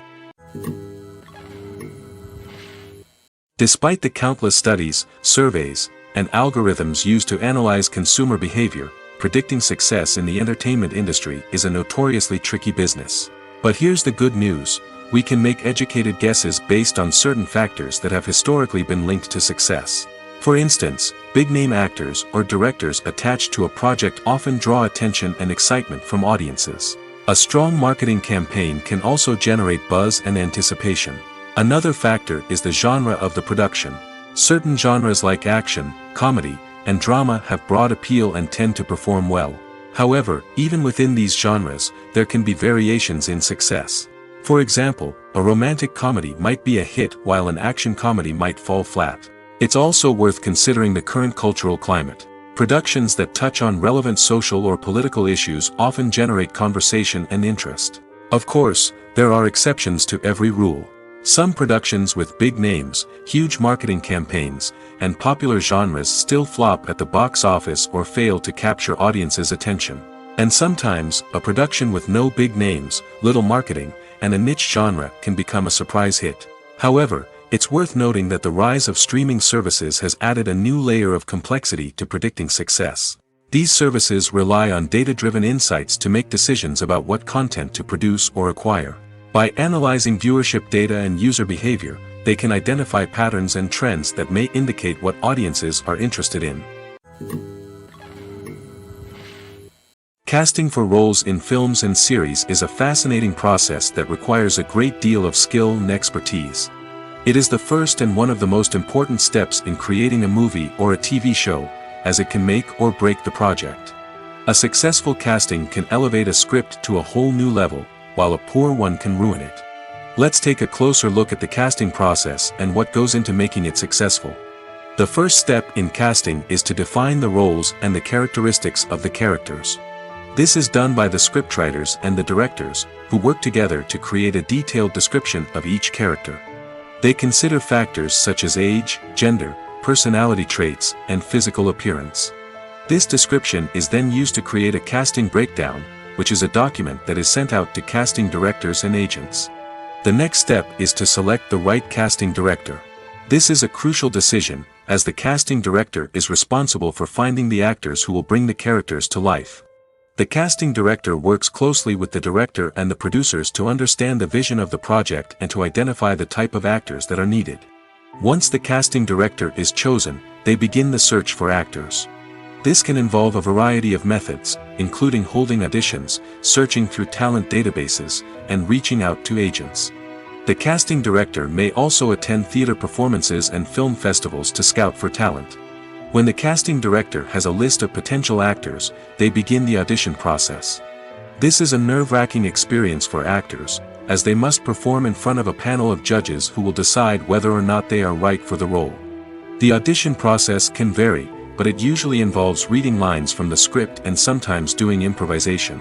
Despite the countless studies, surveys, and algorithms used to analyze consumer behavior, predicting success in the entertainment industry is a notoriously tricky business. But here's the good news: we can make educated guesses based on certain factors that have historically been linked to success. For instance, big-name actors or directors attached to a project often draw attention and excitement from audiences. A strong marketing campaign can also generate buzz and anticipation. Another factor is the genre of the production. Certain genres like action, comedy, and drama have broad appeal and tend to perform well. However, even within these genres, there can be variations in success. For example, a romantic comedy might be a hit while an action comedy might fall flat. It's also worth considering the current cultural climate. Productions that touch on relevant social or political issues often generate conversation and interest. Of course, there are exceptions to every rule. Some productions with big names, huge marketing campaigns, and popular genres still flop at the box office or fail to capture audiences' attention. And sometimes, a production with no big names, little marketing, and a niche genre can become a surprise hit. However, it's worth noting that the rise of streaming services has added a new layer of complexity to predicting success. These services rely on data-driven insights to make decisions about what content to produce or acquire. By analyzing viewership data and user behavior, they can identify patterns and trends that may indicate what audiences are interested in. Casting for roles in films and series is a fascinating process that requires a great deal of skill and expertise. It is the first and one of the most important steps in creating a movie or a TV show, as it can make or break the project. A successful casting can elevate a script to a whole new level, while a poor one can ruin it. Let's take a closer look at the casting process and what goes into making it successful. The first step in casting is to define the roles and the characteristics of the characters. This is done by the scriptwriters and the directors, who work together to create a detailed description of each character. They consider factors such as age, gender, personality traits, and physical appearance. This description is then used to create a casting breakdown, which is a document that is sent out to casting directors and agents. The next step is to select the right casting director. This is a crucial decision, as the casting director is responsible for finding the actors who will bring the characters to life. The casting director works closely with the director and the producers to understand the vision of the project and to identify the type of actors that are needed. Once the casting director is chosen, they begin the search for actors. This can involve a variety of methods, including holding auditions, searching through talent databases, and reaching out to agents. The casting director may also attend theater performances and film festivals to scout for talent. When the casting director has a list of potential actors, they begin the audition process. This is a nerve-wracking experience for actors, as they must perform in front of a panel of judges who will decide whether or not they are right for the role. The audition process can vary, but it usually involves reading lines from the script and sometimes doing improvisation.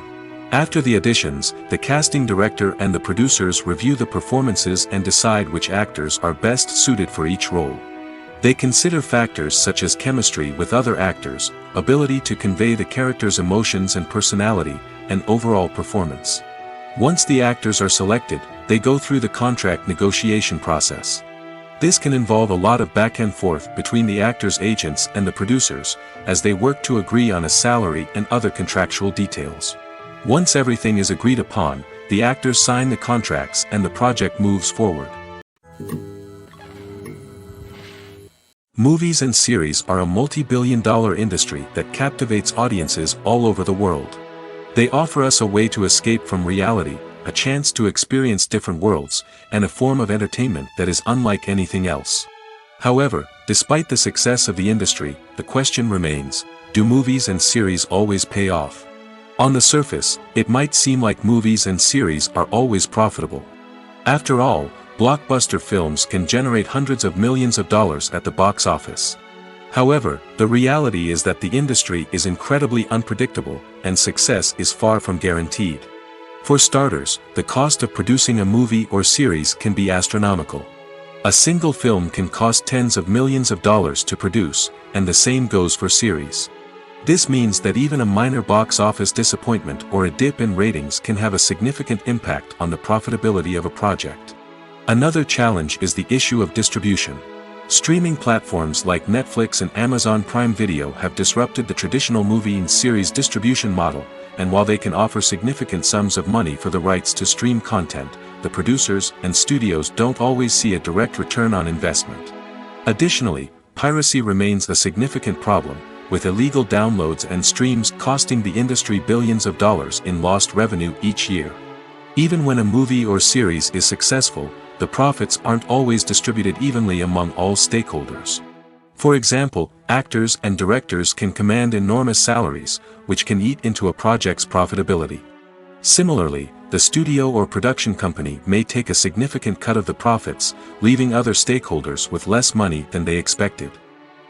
After the auditions, the casting director and the producers review the performances and decide which actors are best suited for each role. They consider factors such as chemistry with other actors, ability to convey the character's emotions and personality, and overall performance. Once the actors are selected, they go through the contract negotiation process. This can involve a lot of back and forth between the actors' agents and the producers, as they work to agree on a salary and other contractual details. Once everything is agreed upon, the actors sign the contracts and the project moves forward. Movies and series are a multi-billion-dollar industry that captivates audiences all over the world. They offer us a way to escape from reality, a chance to experience different worlds, and a form of entertainment that is unlike anything else. However, despite the success of the industry, the question remains, do movies and series always pay off? On the surface, it might seem like movies and series are always profitable. After all, blockbuster films can generate hundreds of millions of dollars at the box office. However, the reality is that the industry is incredibly unpredictable, and success is far from guaranteed. For starters, the cost of producing a movie or series can be astronomical. A single film can cost tens of millions of dollars to produce, and the same goes for series. This means that even a minor box office disappointment or a dip in ratings can have a significant impact on the profitability of a project. Another challenge is the issue of distribution. Streaming platforms like Netflix and Amazon Prime Video have disrupted the traditional movie and series distribution model, and while they can offer significant sums of money for the rights to stream content, the producers and studios don't always see a direct return on investment. Additionally, piracy remains a significant problem, with illegal downloads and streams costing the industry billions of dollars in lost revenue each year. Even when a movie or series is successful, the profits aren't always distributed evenly among all stakeholders. For example, actors and directors can command enormous salaries, which can eat into a project's profitability. Similarly, the studio or production company may take a significant cut of the profits, leaving other stakeholders with less money than they expected.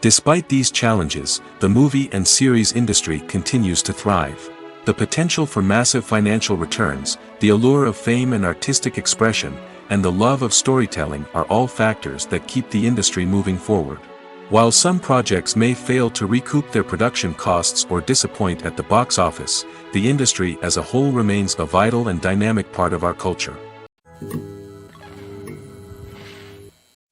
Despite these challenges, the movie and series industry continues to thrive. The potential for massive financial returns, the allure of fame and artistic expression, and the love of storytelling are all factors that keep the industry moving forward. While some projects may fail to recoup their production costs or disappoint at the box office, the industry as a whole remains a vital and dynamic part of our culture.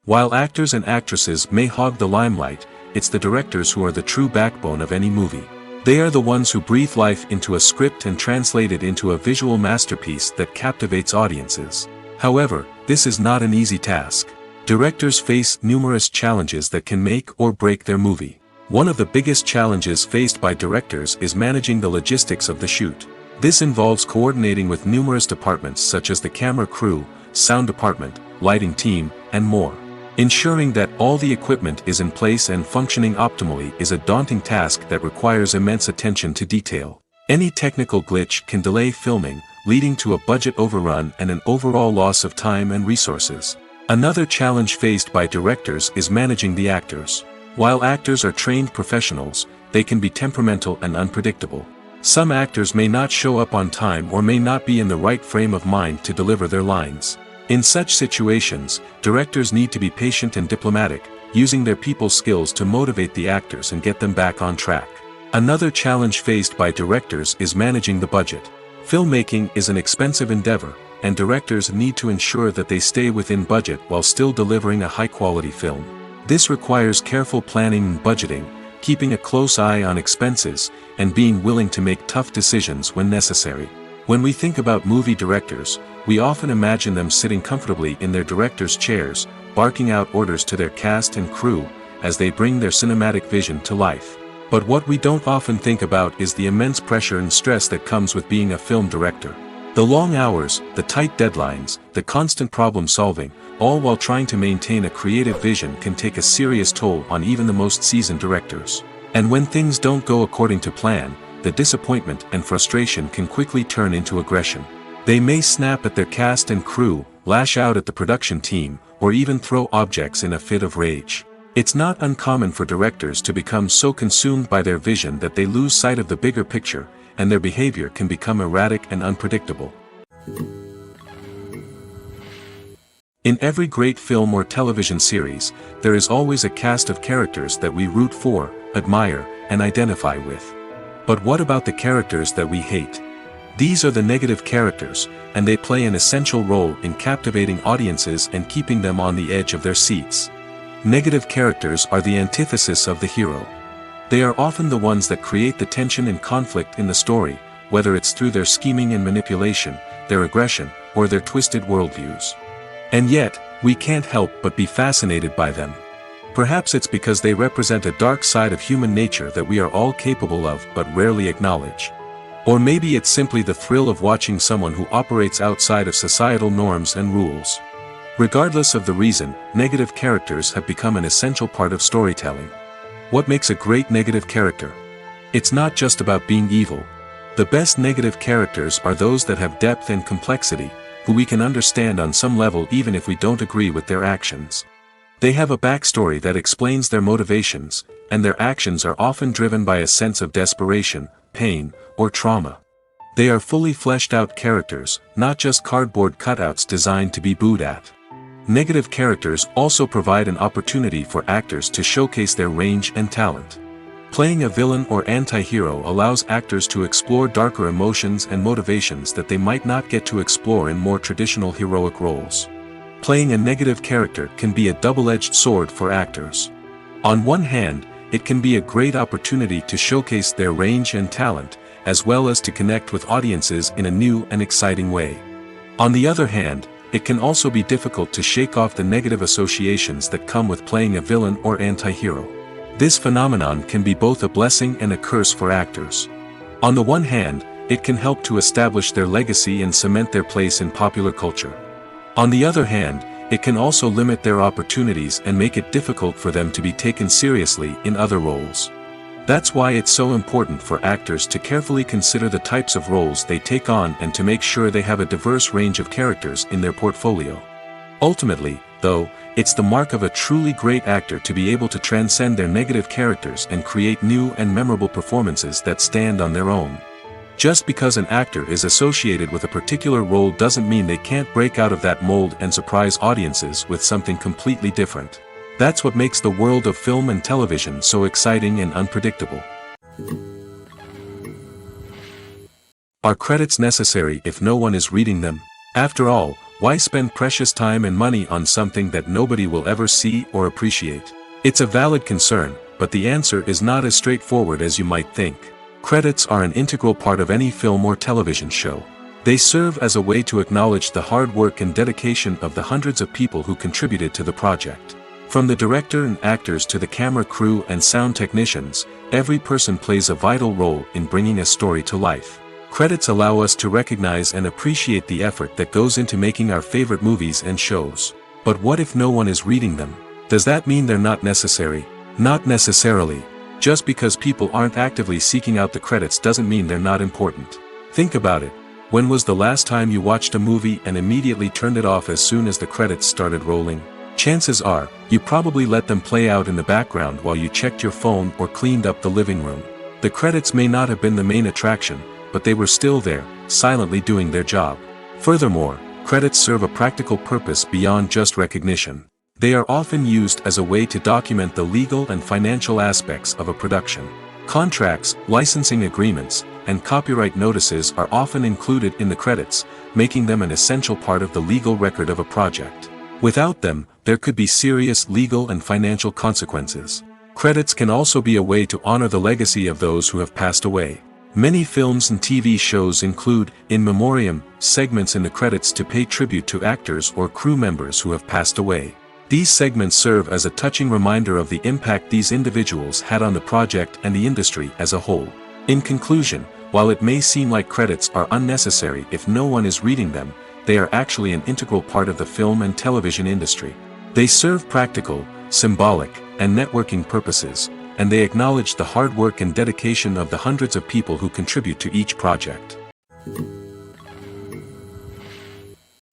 While actors and actresses may hog the limelight, it's the directors who are the true backbone of any movie. They are the ones who breathe life into a script and translate it into a visual masterpiece that captivates audiences. However, this is not an easy task. Directors face numerous challenges that can make or break their movie. One of the biggest challenges faced by directors is managing the logistics of the shoot. This involves coordinating with numerous departments such as the camera crew, sound department, lighting team, and more. Ensuring that all the equipment is in place and functioning optimally is a daunting task that requires immense attention to detail. Any technical glitch can delay filming, leading to a budget overrun and an overall loss of time and resources. Another challenge faced by directors is managing the actors. While actors are trained professionals, they can be temperamental and unpredictable. Some actors may not show up on time or may not be in the right frame of mind to deliver their lines. In such situations, directors need to be patient and diplomatic, using their people skills to motivate the actors and get them back on track. Another challenge faced by directors is managing the budget. Filmmaking is an expensive endeavor, and directors need to ensure that they stay within budget while still delivering a high-quality film. This requires careful planning and budgeting, keeping a close eye on expenses, and being willing to make tough decisions when necessary. When we think about movie directors, we often imagine them sitting comfortably in their director's chairs, barking out orders to their cast and crew, as they bring their cinematic vision to life. But what we don't often think about is the immense pressure and stress that comes with being a film director. The long hours, the tight deadlines, the constant problem solving, all while trying to maintain a creative vision can take a serious toll on even the most seasoned directors. And when things don't go according to plan, the disappointment and frustration can quickly turn into aggression. They may snap at their cast and crew, lash out at the production team, or even throw objects in a fit of rage. It's not uncommon for directors to become so consumed by their vision that they lose sight of the bigger picture, and their behavior can become erratic and unpredictable. In every great film or television series, there is always a cast of characters that we root for, admire, and identify with. But what about the characters that we hate? These are the negative characters, and they play an essential role in captivating audiences and keeping them on the edge of their seats. Negative characters are the antithesis of the hero. They are often the ones that create the tension and conflict in the story, whether it's through their scheming and manipulation, their aggression, or their twisted worldviews. And yet, we can't help but be fascinated by them. Perhaps it's because they represent a dark side of human nature that we are all capable of but rarely acknowledge. Or maybe it's simply the thrill of watching someone who operates outside of societal norms and rules. Regardless of the reason, negative characters have become an essential part of storytelling. What makes a great negative character? It's not just about being evil. The best negative characters are those that have depth and complexity, who we can understand on some level even if we don't agree with their actions. They have a backstory that explains their motivations, and their actions are often driven by a sense of desperation, pain, or trauma. They are fully fleshed out characters, not just cardboard cutouts designed to be booed at. Negative characters also provide an opportunity for actors to showcase their range and talent. Playing a villain or anti-hero allows actors to explore darker emotions and motivations that they might not get to explore in more traditional heroic roles. Playing a negative character can be a double-edged sword for actors. On one hand, it can be a great opportunity to showcase their range and talent, as well as to connect with audiences in a new and exciting way. On the other hand, it can also be difficult to shake off the negative associations that come with playing a villain or anti-hero. This phenomenon can be both a blessing and a curse for actors. On the one hand, it can help to establish their legacy and cement their place in popular culture. On the other hand, it can also limit their opportunities and make it difficult for them to be taken seriously in other roles. That's why it's so important for actors to carefully consider the types of roles they take on and to make sure they have a diverse range of characters in their portfolio. Ultimately, though, it's the mark of a truly great actor to be able to transcend their negative characters and create new and memorable performances that stand on their own. Just because an actor is associated with a particular role doesn't mean they can't break out of that mold and surprise audiences with something completely different. That's what makes the world of film and television so exciting and unpredictable. Are credits necessary if no one is reading them? After all, why spend precious time and money on something that nobody will ever see or appreciate? It's a valid concern, but the answer is not as straightforward as you might think. Credits are an integral part of any film or television show. They serve as a way to acknowledge the hard work and dedication of the hundreds of people who contributed to the project. From the director and actors to the camera crew and sound technicians, every person plays a vital role in bringing a story to life. Credits allow us to recognize and appreciate the effort that goes into making our favorite movies and shows. But what if no one is reading them? Does that mean they're not necessary? Not necessarily. Just because people aren't actively seeking out the credits doesn't mean they're not important. Think about it. When was the last time you watched a movie and immediately turned it off as soon as the credits started rolling? Chances are, you probably let them play out in the background while you checked your phone or cleaned up the living room. The credits may not have been the main attraction, but they were still there, silently doing their job. Furthermore, credits serve a practical purpose beyond just recognition. They are often used as a way to document the legal and financial aspects of a production. Contracts, licensing agreements, and copyright notices are often included in the credits, making them an essential part of the legal record of a project. Without them, there could be serious legal and financial consequences. Credits can also be a way to honor the legacy of those who have passed away. Many films and TV shows include, in memoriam, segments in the credits to pay tribute to actors or crew members who have passed away. These segments serve as a touching reminder of the impact these individuals had on the project and the industry as a whole. In conclusion, while it may seem like credits are unnecessary if no one is reading them, they are actually an integral part of the film and television industry. They serve practical, symbolic, and networking purposes, and they acknowledge the hard work and dedication of the hundreds of people who contribute to each project.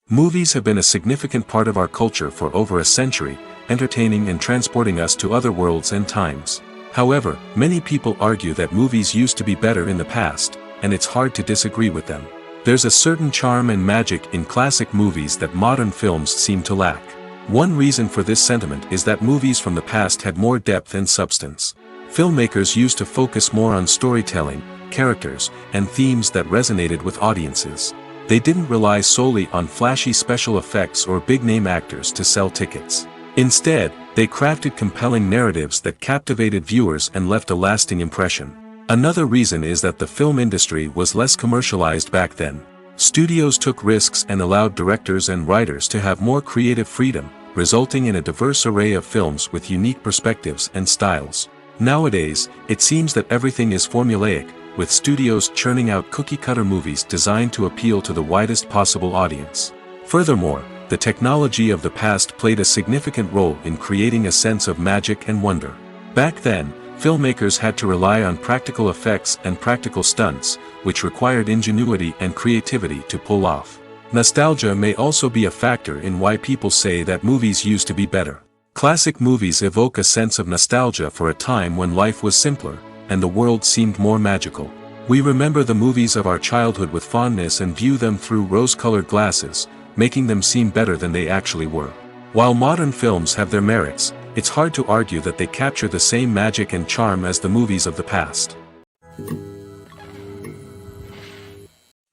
Movies have been a significant part of our culture for over a century, entertaining and transporting us to other worlds and times. However, many people argue that movies used to be better in the past, and it's hard to disagree with them. There's a certain charm and magic in classic movies that modern films seem to lack. One reason for this sentiment is that movies from the past had more depth and substance. Filmmakers used to focus more on storytelling, characters, and themes that resonated with audiences. They didn't rely solely on flashy special effects or big-name actors to sell tickets. Instead, they crafted compelling narratives that captivated viewers and left a lasting impression. Another reason is that the film industry was less commercialized back then. Studios took risks and allowed directors and writers to have more creative freedom, resulting in a diverse array of films with unique perspectives and styles. Nowadays, it seems that everything is formulaic, with studios churning out cookie-cutter movies designed to appeal to the widest possible audience. Furthermore, the technology of the past played a significant role in creating a sense of magic and wonder. Back then, filmmakers had to rely on practical effects and practical stunts, which required ingenuity and creativity to pull off. Nostalgia may also be a factor in why people say that movies used to be better. Classic movies evoke a sense of nostalgia for a time when life was simpler, and the world seemed more magical. We remember the movies of our childhood with fondness and view them through rose-colored glasses, making them seem better than they actually were. While modern films have their merits, it's hard to argue that they capture the same magic and charm as the movies of the past.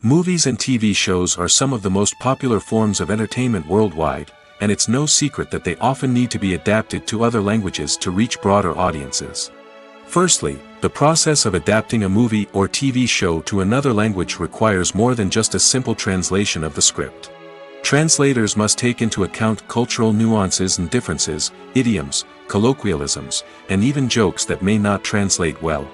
Movies and TV shows are some of the most popular forms of entertainment worldwide, and it's no secret that they often need to be adapted to other languages to reach broader audiences. Firstly, the process of adapting a movie or TV show to another language requires more than just a simple translation of the script. Translators must take into account cultural nuances and differences, idioms, colloquialisms, and even jokes that may not translate well.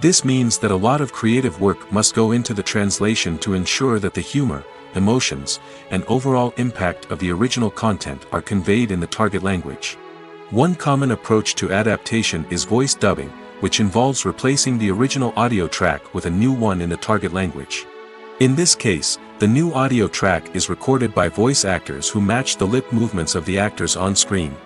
This means that a lot of creative work must go into the translation to ensure that the humor, emotions, and overall impact of the original content are conveyed in the target language. One common approach to adaptation is voice dubbing, which involves replacing the original audio track with a new one in the target language. In this case, the new audio track is recorded by voice actors who match the lip movements of the actors on screen.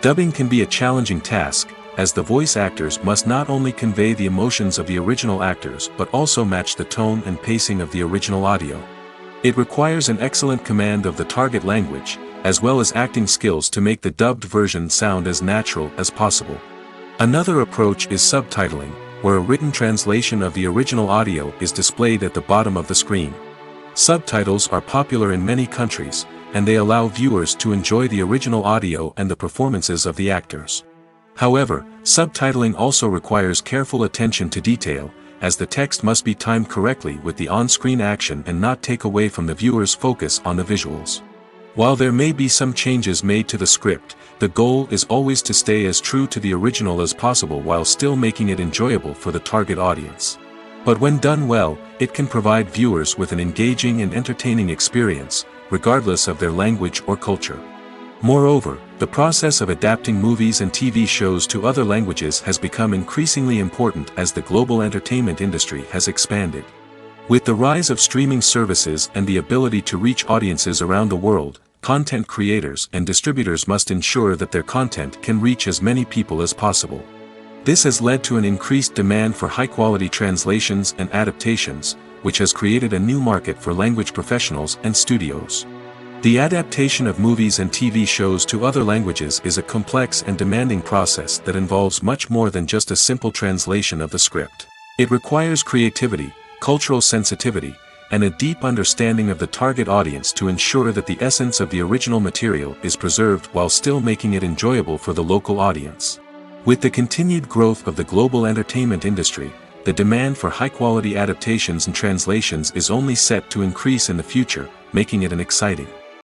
Dubbing can be a challenging task, as the voice actors must not only convey the emotions of the original actors but also match the tone and pacing of the original audio. It requires an excellent command of the target language, as well as acting skills to make the dubbed version sound as natural as possible. Another approach is subtitling, where a written translation of the original audio is displayed at the bottom of the screen. Subtitles are popular in many countries, and they allow viewers to enjoy the original audio and the performances of the actors. However, subtitling also requires careful attention to detail, as the text must be timed correctly with the on-screen action and not take away from the viewer's focus on the visuals. While there may be some changes made to the script, the goal is always to stay as true to the original as possible while still making it enjoyable for the target audience. But when done well, it can provide viewers with an engaging and entertaining experience, regardless of their language or culture. Moreover, the process of adapting movies and TV shows to other languages has become increasingly important as the global entertainment industry has expanded. With the rise of streaming services and the ability to reach audiences around the world, content creators and distributors must ensure that their content can reach as many people as possible. This has led to an increased demand for high-quality translations and adaptations, which has created a new market for language professionals and studios. The adaptation of movies and TV shows to other languages is a complex and demanding process that involves much more than just a simple translation of the script. It requires creativity, cultural sensitivity, and a deep understanding of the target audience to ensure that the essence of the original material is preserved while still making it enjoyable for the local audience. With the continued growth of the global entertainment industry, the demand for high-quality adaptations and translations is only set to increase in the future, making it an exciting